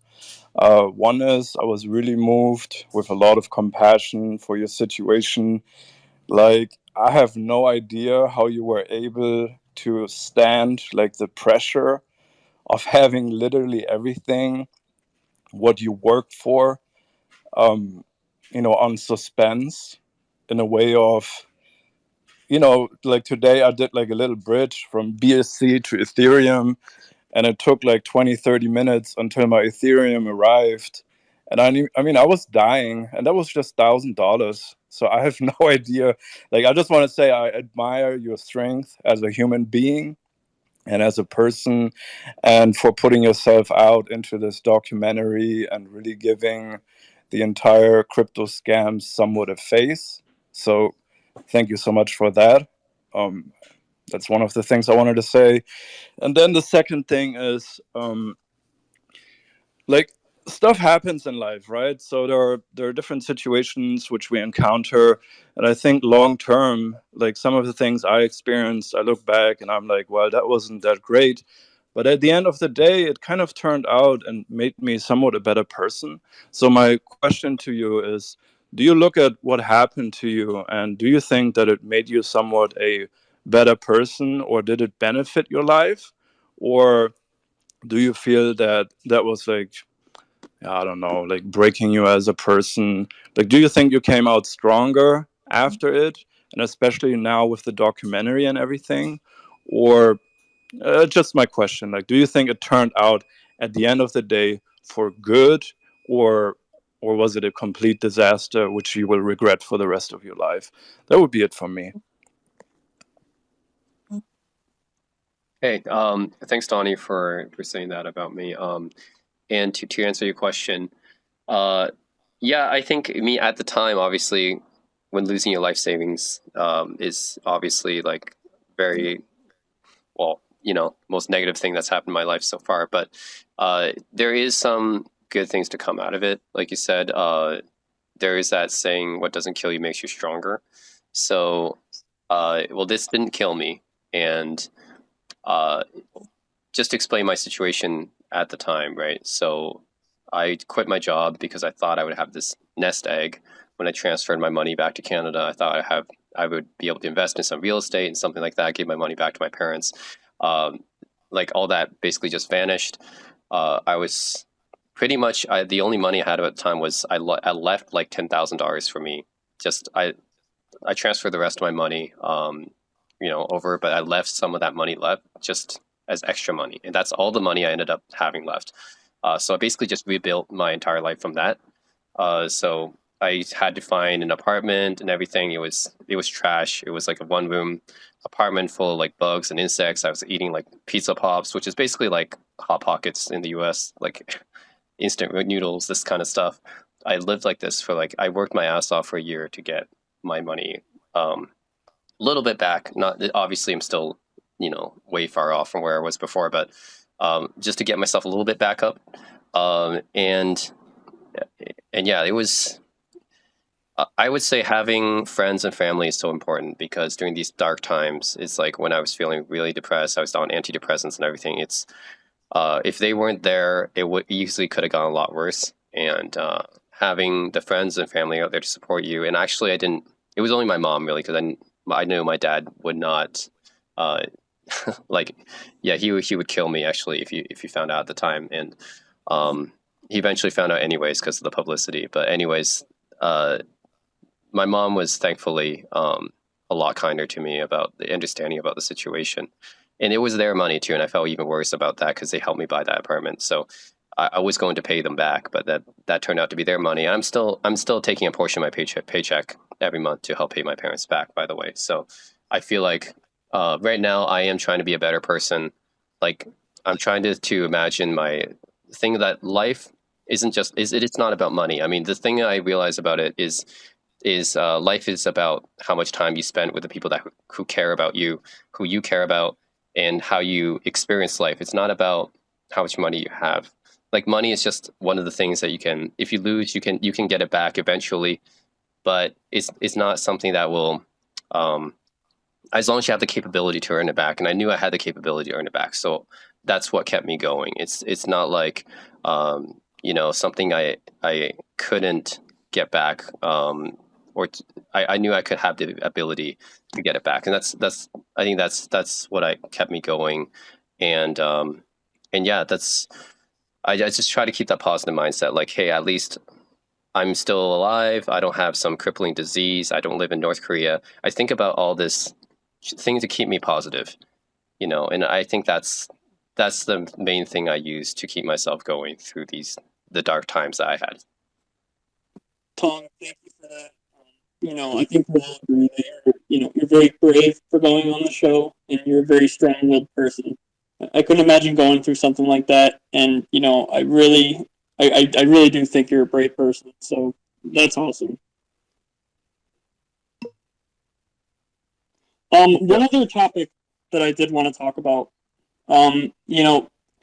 One is I was really moved with a lot of compassion for your situation. Like, I have no idea how you were able to stand like the pressure of having literally everything what you worked for, um, on suspense in a way of, like today I did like a little bridge from BSC to Ethereum, and it took like 20-30 minutes until my Ethereum arrived. And I was dying, and that was just $1,000. So I have no idea. Like, I just want to say I admire your strength as a human being and as a person, and for putting yourself out into this documentary and really giving the entire crypto scam somewhat a face. So thank you so much for that. That's one of the things I wanted to say. And then the second thing is, like, stuff happens in life, right? So there are different situations which we encounter, and I think long term, like some of the things I experienced, I look back and I'm like, well, that wasn't that great. But at the end of the day, it kind of turned out and made me somewhat a better person. So my question to you is, do you look at what happened to you, and do you think that it made you somewhat a better person, or did it benefit your life? Or do you feel that that was like, I don't know, like breaking you as a person? Like, do you think you came out stronger after it, and especially now with the documentary and everything? Or just my question, like, do you think it turned out at the end of the day for good, or was it a complete disaster which you will regret for the rest of your life? That would be it from me. Hey, thanks, Donnie, for saying that about me. And to answer your question, yeah, I think me at the time, obviously, when losing your life savings, is obviously like very, well, most negative thing that's happened in my life so far. But there is some good things to come out of it. Like you said, there is that saying, "What doesn't kill you makes you stronger." So, well, this didn't kill me, and just to explain my situation at the time, right? So I quit my job because I thought I would have this nest egg when I transferred my money back to Canada. I thought I would be able to invest in some real estate and something like that, give my money back to my parents. Like, all that basically just vanished. I was pretty much the only money I had at the time was I left like $10,000 for me. Just I transferred the rest of my money, over, but I left some of that money left just as extra money, and that's all the money I ended up having left. So I basically just rebuilt my entire life from that. So I had to find an apartment and everything. It was trash. It was like a 1-room apartment full of like bugs and insects. I was eating like pizza pops, which is basically like Hot Pockets in the US, like instant noodles, this kind of stuff. I lived like this for I worked my ass off for a year to get my money a little bit back. Not obviously, I'm still way far off from where I was before, but just to get myself a little bit back up. And yeah, it was. I would say having friends and family is so important, because during these dark times, it's like when I was feeling really depressed, I was on antidepressants and everything. It's if they weren't there, it would easily could have gone a lot worse. And having the friends and family out there to support you. And actually, I didn't. It was only my mom, really, because I knew my dad would not. He would kill me, actually, if you found out at the time. And he eventually found out anyways because of the publicity. But anyways, my mom was thankfully a lot kinder to me about the understanding about the situation. And it was their money too, and I felt even worse about that because they helped me buy that apartment. So I was going to pay them back, but that turned out to be their money. And I'm still taking a portion of my paycheck every month to help pay my parents back, by the way. So I feel like right now I am trying to be a better person. Like, I'm trying to imagine my thing that life it's not about money. I mean, the thing I realize about it is life is about how much time you spend with the people who care about you, who you care about, and how you experience life. It's not about how much money you have. Like, money is just one of the things that if you lose, you can get it back eventually, but it's not something that will, as long as you have the capability to earn it back. And I knew I had the capability to earn it back, so that's what kept me going. It's not like something I couldn't get back, I knew I could have the ability to get it back, and I think that's what kept me going, and yeah, I just try to keep that positive mindset. Like, hey, at least I'm still alive. I don't have some crippling disease. I don't live in North Korea. I think about all this thing to keep me positive, and I think that's the main thing I use to keep myself going through the dark times that I had. Tom, thank you for that. I think we all agree that you're very brave for going on the show, and you're a very strong-willed person. I couldn't imagine going through something like that, and I really do think you're a brave person. So that's awesome. One other topic that I did want to talk about, kind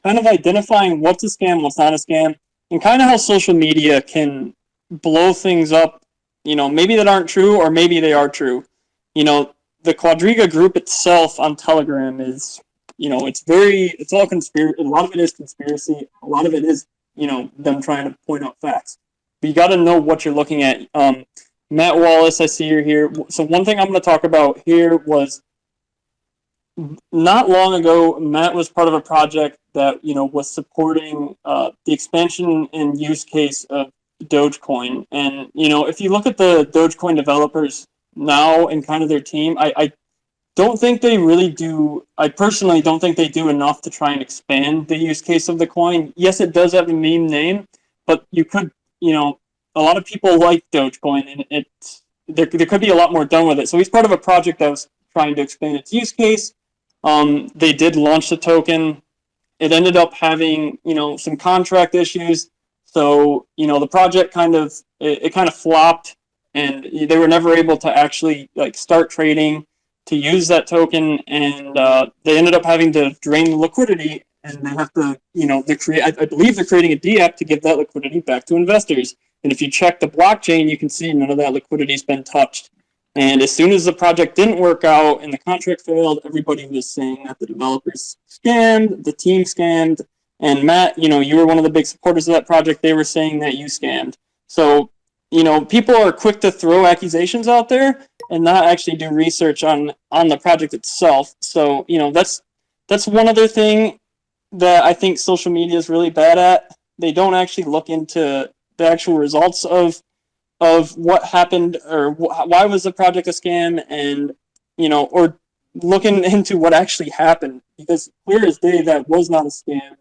of identifying what's a scam, what's not a scam, and kind of how social media can blow things up, maybe that aren't true, or maybe they are true. The Quadriga group itself on Telegram is, it's all conspiracy. A lot of it is conspiracy. A lot of it is, them trying to point out facts. But you got to know what you're looking at. Matt Wallace, I see you're here. So one thing I'm going to talk about here was, not long ago, Matt was part of a project that was supporting the expansion and use case of Dogecoin. And if you look at the Dogecoin developers now and kind of their team, I don't think they really do. I personally don't think they do enough to try and expand the use case of the coin. Yes, it does have a meme name, but you could, a lot of people like Dogecoin, and there could be a lot more done with it. So he's part of a project that was trying to expand its use case. They did launch the token. It ended up having, some contract issues. So, the project kind of flopped, and they were never able to actually start trading to use that token, and they ended up having to drain the liquidity, and they have to, I believe they're creating a DApp to give that liquidity back to investors. And if you check the blockchain, you can see none of that liquidity's been touched. And as soon as the project didn't work out and the contract failed, everybody was saying that the developers scammed, the team scammed, and Matt, you were one of the big supporters of that project. They were saying that you scammed. So, people are quick to throw accusations out there and not actually do research on the project itself. So, that's one other thing that I think social media is really bad at. They don't actually look into the actual results of what happened, or why was the project a scam, and or looking into what actually happened, because clear as day that was not a scam.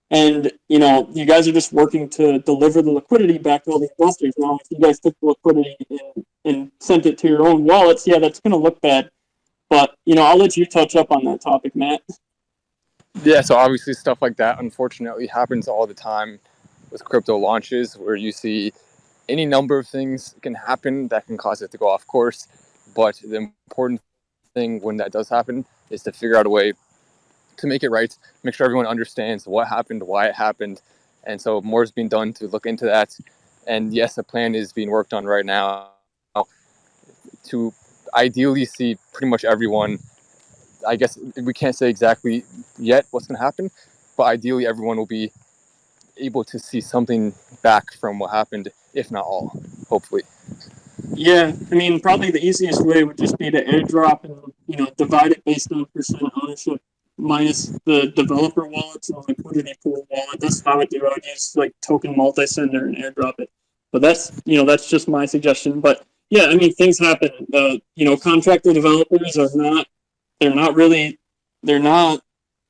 And you guys are just working to deliver the liquidity back to all the investors. Now, if you guys took the liquidity and sent it to your own wallets, yeah, that's going to look bad. But I'll let you touch up on that topic, Matt. Yeah, so obviously stuff like that unfortunately happens all the time with crypto launches, where you see any number of things can happen that can cause it to go off course. But the important thing when that does happen is to figure out a way to make it right, make sure everyone understands what happened, why it happened. And so more is being done to look into that. And yes, a plan is being worked on right now to ideally see pretty much everyone. I guess we can't say exactly yet what's going to happen, but ideally everyone will be able to see something back from what happened, if not all, hopefully. Yeah, I mean, probably the easiest way would just be to airdrop and divide it based on percent ownership minus the developer wallets and liquidity pool wallet. That's how I would do. I would use token multi-sender and airdrop it. But that's just my suggestion. But yeah, I mean, things happen. Contractor developers are not. They're not really. They're not.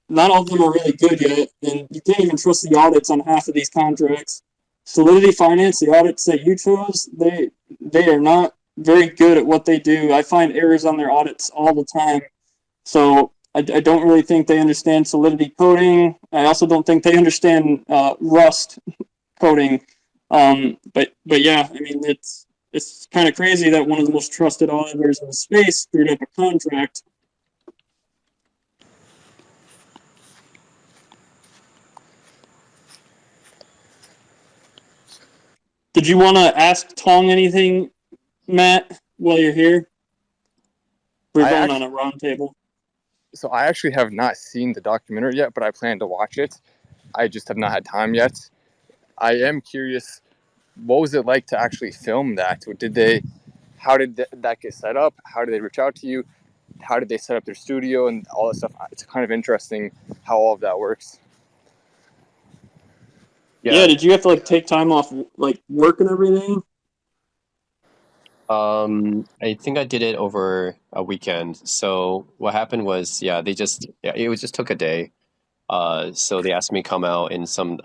Not all of them are really good yet, and you can't even trust the audits on half of these contracts. Solidity Finance, the audits that you chose, they are not very good at what they do. I find errors on their audits all the time. So I don't really think they understand Solidity coding. I also don't think they understand Rust. coding. But yeah, I mean it's kind of crazy that one of the most trusted auditors in the space screwed up a contract. Did you want to ask Tong anything, Matt, while you're here? We're going on a round table. So I actually have not seen the documentary yet, but I plan to watch it. I just have not had time yet. I am curious, what was it like to actually film that? How did that get set up? How did they reach out to you? How did they set up their studio and all that stuff? It's kind of interesting how all of that works. Yeah, did you have to like take time off like work and everything? I think I did it over a weekend. So what happened was, it just took a day. So they asked me to come out in some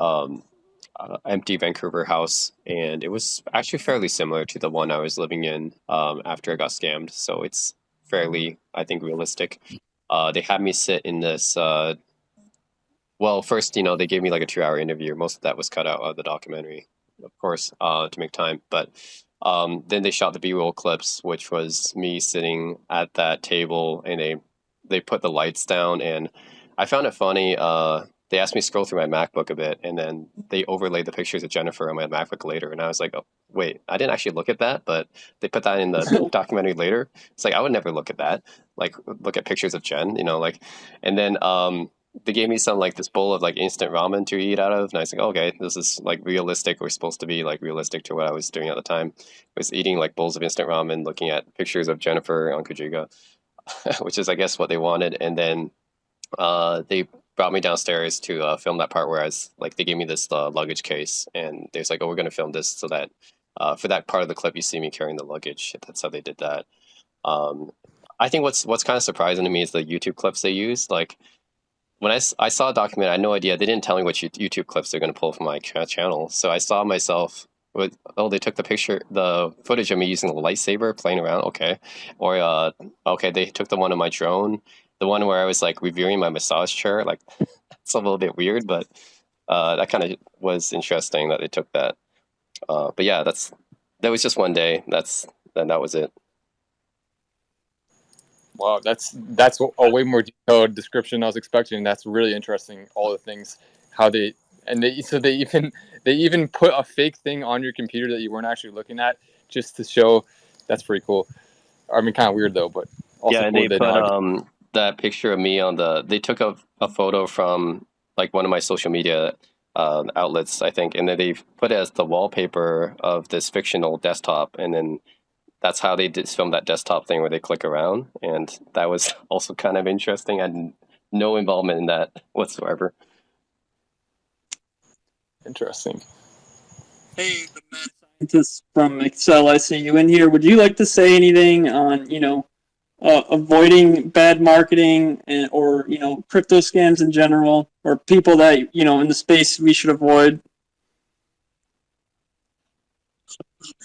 empty Vancouver house, and it was actually fairly similar to the one I was living in after I got scammed. So it's fairly, I think, realistic. They had me sit in this. Well, first, they gave me like a 2-hour interview. Most of that was cut out of the documentary, of course, to make time. But then they shot the B-roll clips, which was me sitting at that table, and they put the lights down, and I found it funny. They asked me to scroll through my MacBook a bit, and then they overlaid the pictures of Jennifer on my MacBook later, and I was like, oh, wait, I didn't actually look at that, but they put that in the documentary later. It's like, I would never look at that, like look at pictures of Jen, and then they gave me some like this bowl of like instant ramen to eat out of, and I was like, okay, this is like realistic. We're supposed to be like realistic to what I was doing at the time. I was eating like bowls of instant ramen, looking at pictures of Jennifer on Kajiga, which is I guess what they wanted, and then they brought me downstairs to film that part where I was like, they gave me this luggage case, and they was like, oh, we're gonna film this so that for that part of the clip you see me carrying the luggage. That's how they did that. I think what's kind of surprising to me is the YouTube clips they use. Like when I saw a documentary, I had no idea. They didn't tell me which YouTube clips they're going to pull from my channel. So I saw myself with, they took the footage of me using a lightsaber playing around. Okay. Or, okay, they took the one of my drone, the one where I was like reviewing my massage chair. Like it's a little bit weird, but that kind of was interesting that they took that. But yeah, that was just one day. That was it. Wow, that's a way more detailed description than I was expecting. That's really interesting. All the things, how they even put a fake thing on your computer that you weren't actually looking at just to show. That's pretty cool. I mean, kind of weird though, but also yeah, and cool they know how put that picture of me on they took a photo from like one of my social media outlets, I think, and then they put it as the wallpaper of this fictional desktop, and then that's how they did film that desktop thing where they click around, and that was also kind of interesting. I had no involvement in that whatsoever. Interesting. Hey, the mad scientist from Excel, I see you in here. Would you like to say anything on, avoiding bad marketing or, crypto scams in general, or people that, in the space we should avoid?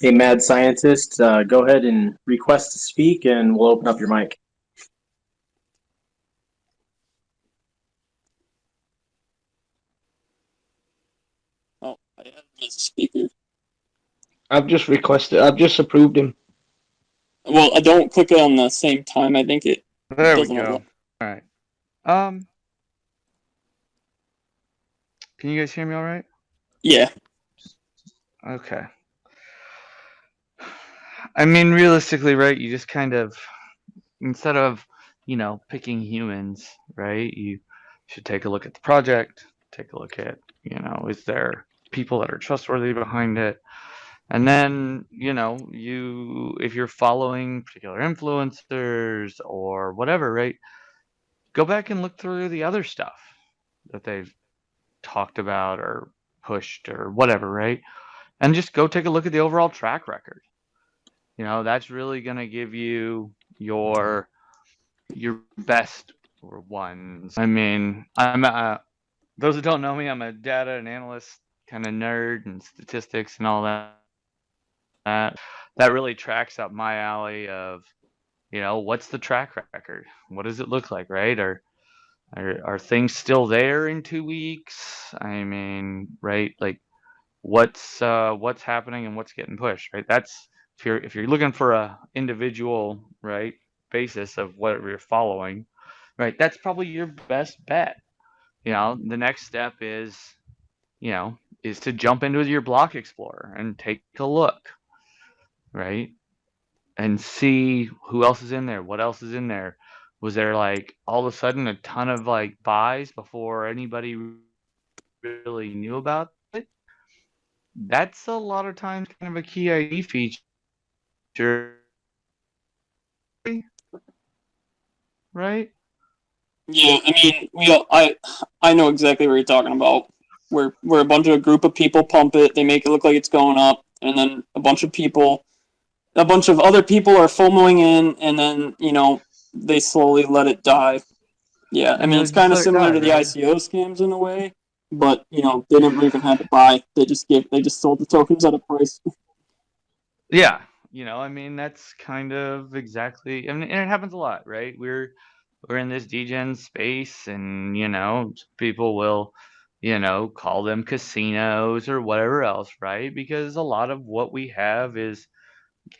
Hey, mad scientist, go ahead and request to speak, and we'll open up your mic. Oh, I have him as a speaker. I've just approved him. Well, I don't click it on the same time. I think it There we doesn't go. allow. All right. Can you guys hear me all right? Yeah. Okay. I mean, realistically, right, you just kind of, instead of, picking humans, right, you should take a look at the project, take a look at, is there people that are trustworthy behind it? And then, if you're following particular influencers or whatever, right, go back and look through the other stuff that they've talked about or pushed or whatever, right? And just go take a look at the overall track record. That's really going to give you your best ones. I mean, those who don't know me, I'm a data and analyst kind of nerd and statistics and all that. That really tracks up my alley of, what's the track record? What does it look like, right? Are things still there in 2 weeks? I mean, right? Like, what's happening and what's getting pushed, right? That's if you're looking for a individual, right, basis of what you're following, right, that's probably your best bet. The next step is to jump into your block explorer and take a look, right? And see who else is in there, what else is in there. Was there like all of a sudden a ton of like buys before anybody really knew about it? That's a lot of times kind of a key ID feature, right? Yeah, I mean, I know exactly what you're talking about. Where a group of people pump it, they make it look like it's going up, and then a bunch of other people are FOMOing in, and then they slowly let it die. Yeah, I And mean, they'll it's just kind of let it similar die, to the right? ICO scams in a way, but they never even had to buy. They just sold the tokens at a price. Yeah, I mean that's kind of exactly, and it happens a lot, right? We're in this degen space, and people will, call them casinos or whatever else, right? Because a lot of what we have is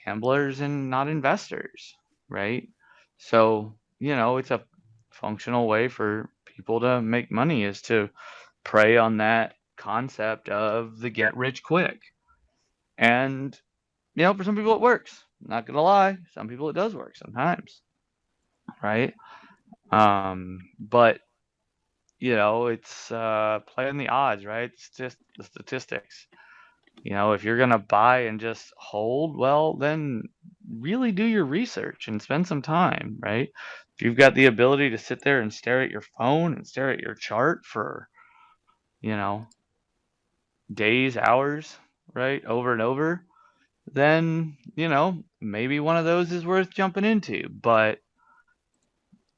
gamblers and not investors, right? So, it's a functional way for people to make money is to prey on that concept of the get rich quick. And, for some people it works. Not gonna lie, some people it does work sometimes, right? But it's playing the odds, right? It's just the statistics. If you're going to buy and just hold, well, then really do your research and spend some time, right? If you've got the ability to sit there and stare at your phone and stare at your chart for, you know, days, hours, right, over and over, then, maybe one of those is worth jumping into. But,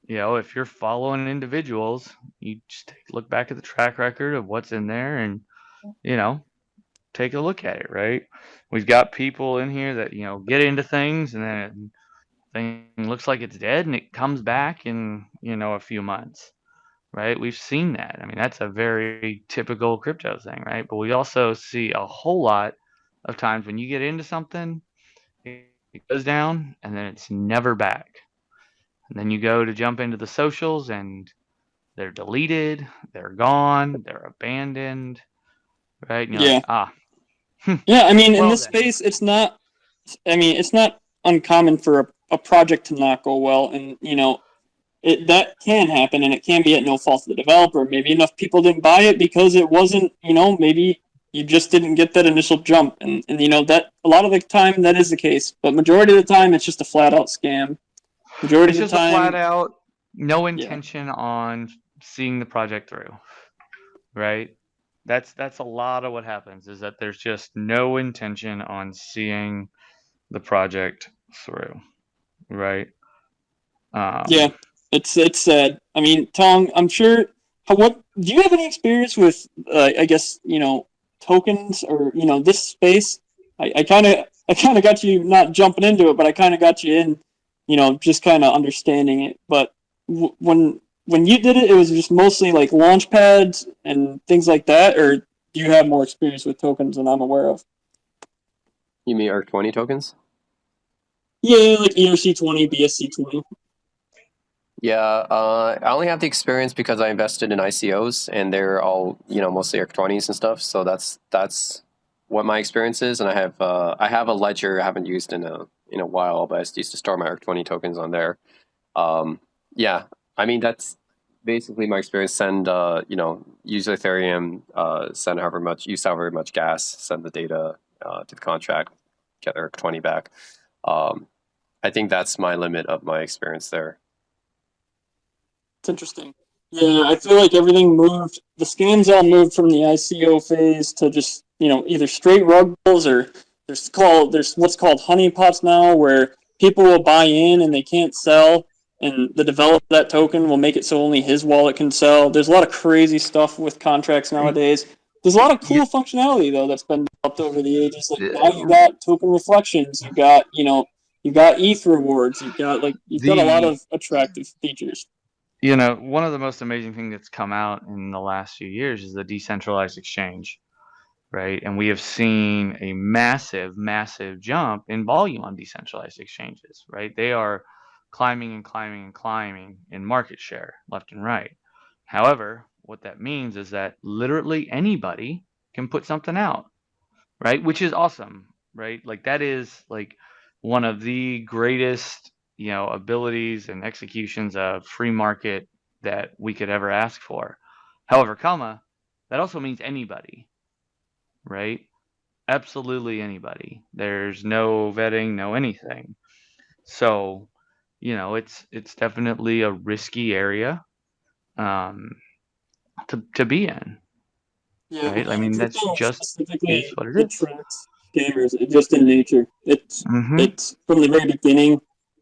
if you're following individuals, you just look back at the track record of what's in there and, you know, take a look at it, right? We've got people in here that, get into things and then thing looks like it's dead and it comes back in, a few months, right? We've seen that. I mean, that's a very typical crypto thing, right? But we also see a whole lot of times when you get into something, it goes down and then it's never back. And then you go to jump into the socials and they're deleted, they're gone, they're abandoned, right? And you're like, Yeah, ah, yeah. I mean, in well this then. space, it's not. I mean, it's not uncommon for a project to not go well, and that can happen, and it can be at no fault of the developer. Maybe enough people didn't buy it because it wasn't, maybe you just didn't get that initial jump, and that a lot of the time that is the case, but majority of the time it's just a flat out scam. Majority It's of the just a flat time, out no yeah, intention on seeing the project through, right? That's a lot of what happens is that there's just no intention on seeing the project through, right? yeah, Um, it's sad. I mean, Tong, I'm sure. What do you have any experience with? I guess tokens or this space. I kind of got you not jumping into it, but I kind of got you in. Just kind of understanding it. But when you did it, it was just mostly like launch pads and things like that, or do you have more experience with tokens than I'm aware of? You mean ERC20 tokens? Yeah, like ERC20, BSC20. Yeah, I only have the experience because I invested in ICOs, and they're all mostly ERC20s and stuff. So that's what my experience is, and I have a ledger I haven't used in a while, but I used to store my ERC20 tokens on there. Yeah, I mean that's basically my experience. Send use Ethereum, send use however much gas, send the data to the contract, get ERC20 back. I think that's my limit of my experience there. It's interesting. Yeah, I feel like everything moved. The scams all moved from the ICO phase to just either straight rug pulls or there's what's called honeypots now, where people will buy in and they can't sell, and the developer of that token will make it so only his wallet can sell. There's a lot of crazy stuff with contracts nowadays. There's a lot of you, cool functionality though that's been developed over the ages. Like now you got token reflections, you got you got ETH rewards, you've got a lot the of attractive features. one of the most amazing things that's come out in the last few years is the decentralized exchange, right? And we have seen a massive, massive jump in volume on decentralized exchanges, right? They are climbing and climbing and climbing in market share left and right. However, what that means is that literally anybody can put something out, right? Which is awesome, right? Like that is like one of the greatest, abilities and executions of free market that we could ever ask for. However, that also means anybody, right? Absolutely anybody. There's no vetting, no anything. So, it's definitely a risky area um, to be in, Yeah, right? I mean, that's crypto just is specifically what it is. attracts scammers just in nature. Mm-hmm. It's from the very beginning.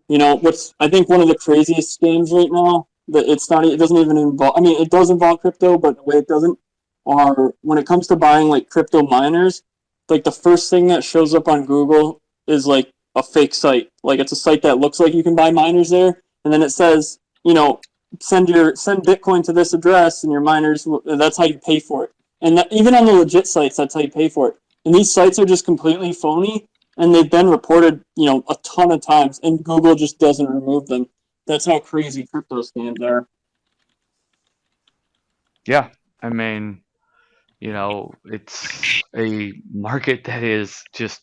What's I think one of the craziest scams right now that it doesn't even involve. I mean, it does involve crypto, but the way it doesn't are when it comes to buying like crypto miners. Like the first thing that shows up on Google is like a fake site. Like it's a site that looks like you can buy miners there, and then it says, send Bitcoin to this address, and your miners. That's how you pay for it. And even on the legit sites, that's how you pay for it. And these sites are just completely phony, and they've been reported, a ton of times, and Google just doesn't remove them. That's how crazy crypto scams are. Yeah, I mean, it's a market that is just,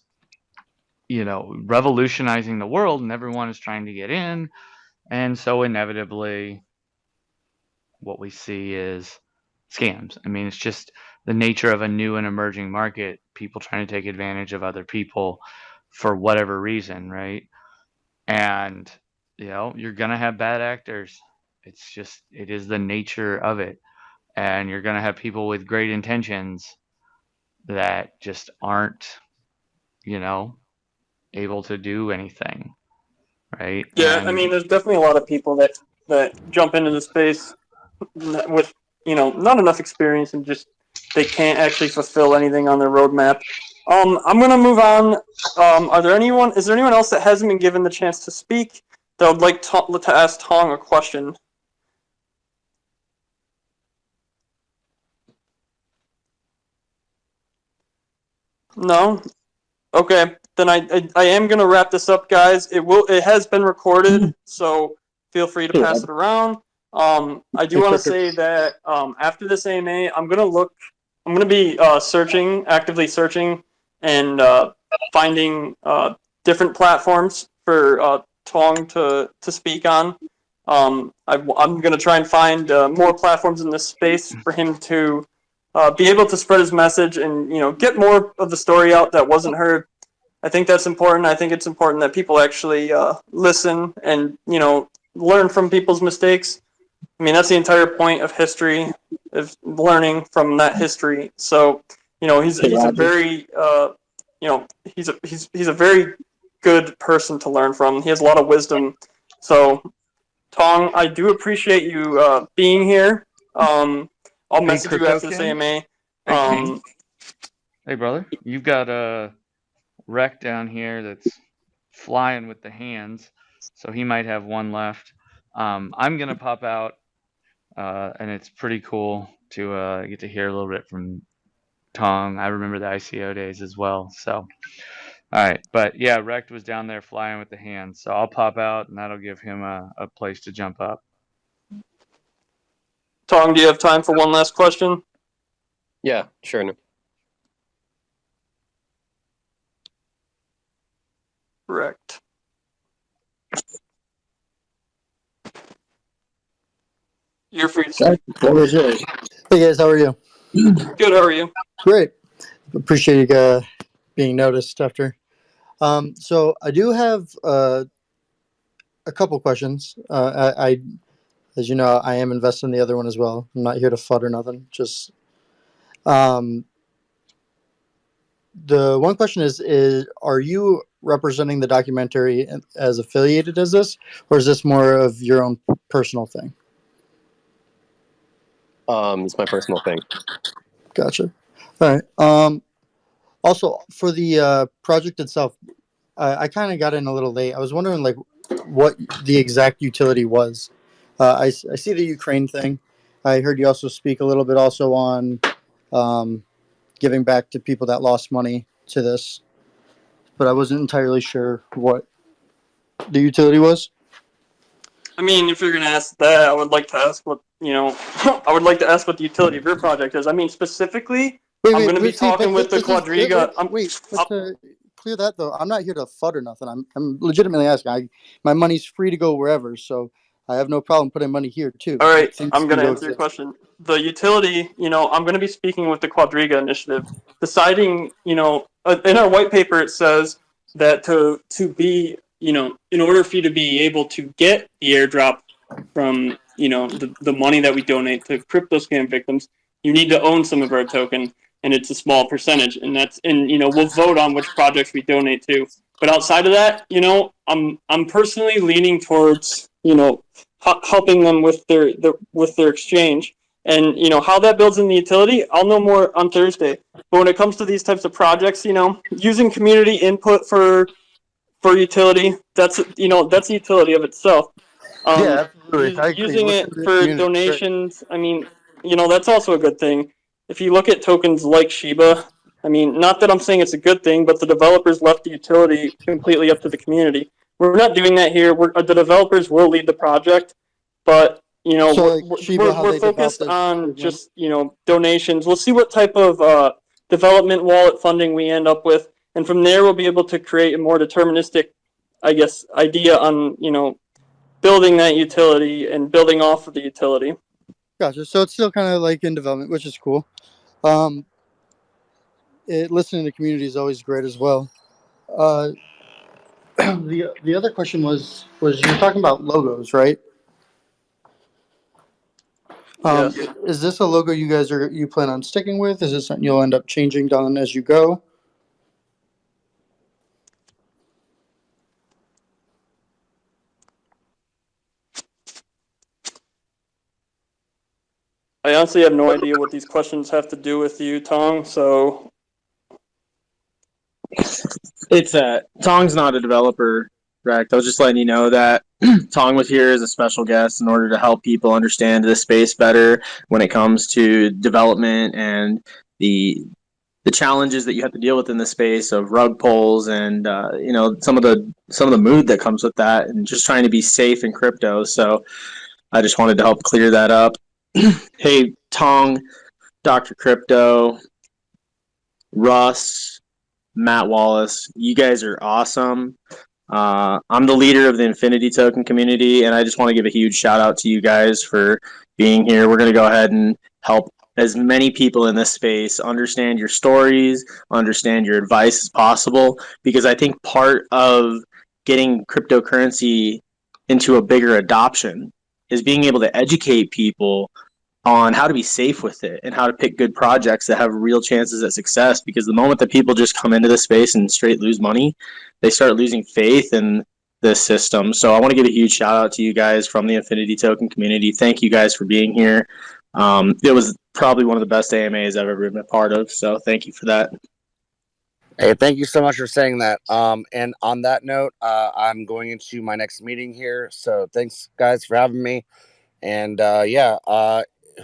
revolutionizing the world, and everyone is trying to get in. And so inevitably, what we see is scams. I mean, it's just the nature of a new and emerging market, people trying to take advantage of other people for whatever reason, right? And, you're going to have bad actors. It is the nature of it. And you're going to have people with great intentions that just aren't, you know, able to do anything, right? Yeah, I And mean, there's definitely a lot of people that jump into the space with not enough experience and just they can't actually fulfill anything on their roadmap. I'm gonna move on. Is there anyone else that hasn't been given the chance to speak that would like to ask Tong a question? No. Okay, then I am gonna wrap this up, guys. It has been recorded, so feel free to pass it around. I do want to say that after this AMA, I'm gonna be actively searching, and finding different platforms for Tong to speak on. I'm gonna try and find more platforms in this space for him to be able to spread his message and get more of the story out that wasn't heard. I think that's important. I think it's important that people actually listen and learn from people's mistakes. I mean, that's the entire point of history, of learning from that history. So, he's a very he's a very good person to learn from. He has a lot of wisdom. So, Tong, I do appreciate you being here. I'll hey, message you after this CryptoKing. AMA. Hey, King. Hey, brother. You've got a wreck down here that's flying with the hands, so he might have one left. I'm gonna pop out, and it's pretty cool to get to hear a little bit from Tong. I remember the ICO days as well. So, all right, but yeah, Wrecked was down there flying with the hands, so I'll pop out, and that'll give him a place to jump up. Tong, do you have time for one last question? Yeah, sure. Correct. You're free to speak. What was yours? Hey guys, how are you? Good, how are you? Great. Appreciate you being noticed after. So I do have a couple questions. As you know, I am invested in the other one as well. I'm not here to FUD or nothing. Just the one question is are you representing the documentary as affiliated as this, or is this more of your own personal thing? It's my personal thing. Gotcha. All right. Also, for the project itself, I kind of got in a little late. I was wondering, like, what the exact utility was. I see the Ukraine thing. I heard you also speak a little bit also on giving back to people that lost money to this, but I wasn't entirely sure what the utility was. I mean, if you're gonna ask that, I would like to ask what I would like to ask what the utility of your project is. I mean, specifically, I'm gonna be talking with the Quadriga. But to clear that though, I'm not here to FUD or nothing. I'm legitimately asking. My money's free to go wherever, so I have no problem putting money here too. All right, Things I'm can going to go answer your exist. question. The utility, I'm going to be speaking with the Quadriga initiative, deciding, in our white paper it says that to be, in order for you to be able to get the airdrop from, the money that we donate to crypto scam victims, you need to own some of our token, and it's a small percentage, and we'll vote on which projects we donate to. But outside of that, I'm personally leaning towards, helping them with their exchange, and how that builds in the utility. I'll know more on Thursday. But when it comes to these types of projects, using community input for utility, that's the utility of itself. Yeah, absolutely. I agree. Using Listen it to the for community. Great. donations, I mean, that's also a good thing. If you look at tokens like Shiba, I mean, not that I'm saying it's a good thing, but the developers left the utility completely up to the community. We're not doing that here. The developers will lead the project, but So like Shiba, how we're they developed focused it, on just donations. We'll see what type of development wallet funding we end up with, and from there we'll be able to create a more deterministic, I guess, idea on building that utility and building off of the utility. Gotcha. So it's still kind of like in development, which is cool. Listening to community is always great as well. The other question was you're talking about logos, right? Yes. Is this a logo you plan on sticking with? Is this something you'll end up changing down as you go? I honestly have no idea what these questions have to do with you, Tong. So It's Tong's not a developer, Rex. I was just letting you know that Tong was here as a special guest in order to help people understand the space better when it comes to development and the challenges that you have to deal with in the space of rug pulls and some of the mood that comes with that, and just trying to be safe in crypto. So I just wanted to help clear that up. Hey, Tong, Dr. Crypto, Russ, Matt Wallace, you guys are awesome. I'm the leader of the Infinity Token community, and I just want to give a huge shout out to you guys for being here. We're going to go ahead and help as many people in this space understand your stories, understand your advice as possible, because I think part of getting cryptocurrency into a bigger adoption is being able to educate people on how to be safe with it and how to pick good projects that have real chances at success. Because the moment that people just come into this space and straight lose money, they start losing faith in this system. So I want to give a huge shout out to you guys from the Infinity Token community. Thank you guys for being here. It was probably one of the best AMAs I've ever been a part of. So thank you for that. Hey, thank you so much for saying that. And on that note, I'm going into my next meeting here. So thanks, guys, for having me. And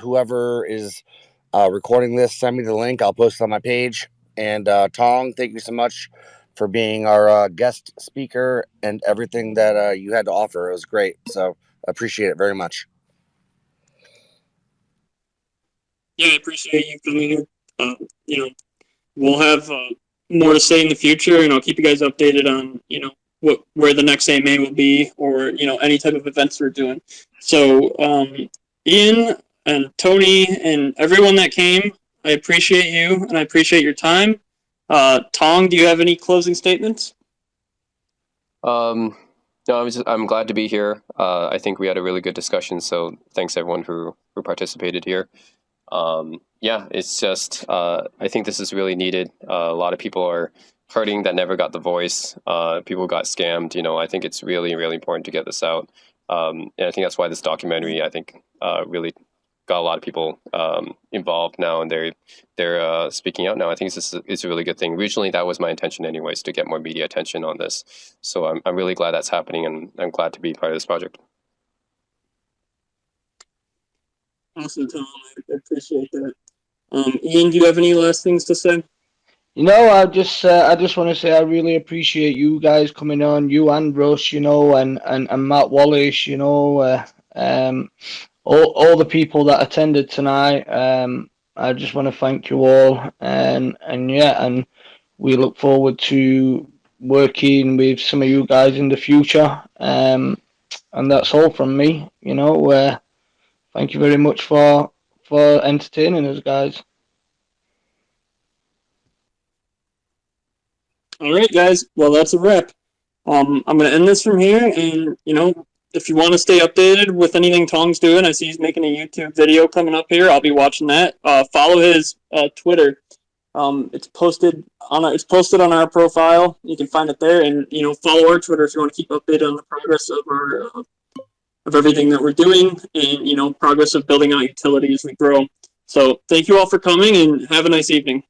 whoever is recording this, send me the link. I'll post it on my page. And Tong, thank you so much for being our guest speaker and everything that you had to offer. It was great. So appreciate it very much. yeah, I appreciate you coming here. We'll have more to say in the future, and I'll keep you guys updated on where the next AMA will be, or any type of events we're doing. So Ian and Tony and everyone that came, I appreciate you and I appreciate your time. Tong, do you have any closing statements? No, I'm glad to be here. I think we had a really good discussion, so thanks everyone who participated here. It's just I think this is really needed. A lot of people are hurting that never got the voice. People got scammed. I think it's really, really important to get this out. And I think that's why this documentary, I think, really got a lot of people involved now, and they're speaking out now. I think this is a really good thing. Originally, that was my intention, anyways, to get more media attention on this. So I'm really glad that's happening, and I'm glad to be part of this project. Awesome, Tom. I appreciate that. Ian, do you have any last things to say? I just want to say I really appreciate you guys coming on, you and Russ, and Matt Wallace, all the people that attended tonight. I just want to thank you all, and we look forward to working with some of you guys in the future. And that's all from me. Thank you very much for entertaining us, guys. All right, guys. Well, that's a wrap. I'm going to end this from here, and, if you want to stay updated with anything Tong's doing, I see he's making a YouTube video coming up here. I'll be watching that. Follow his Twitter. It's posted on our profile. You can find it there, and follow our Twitter if you want to keep updated on the progress of our of everything that we're doing, and progress of building out utility as we grow. So thank you all for coming, and have a nice evening.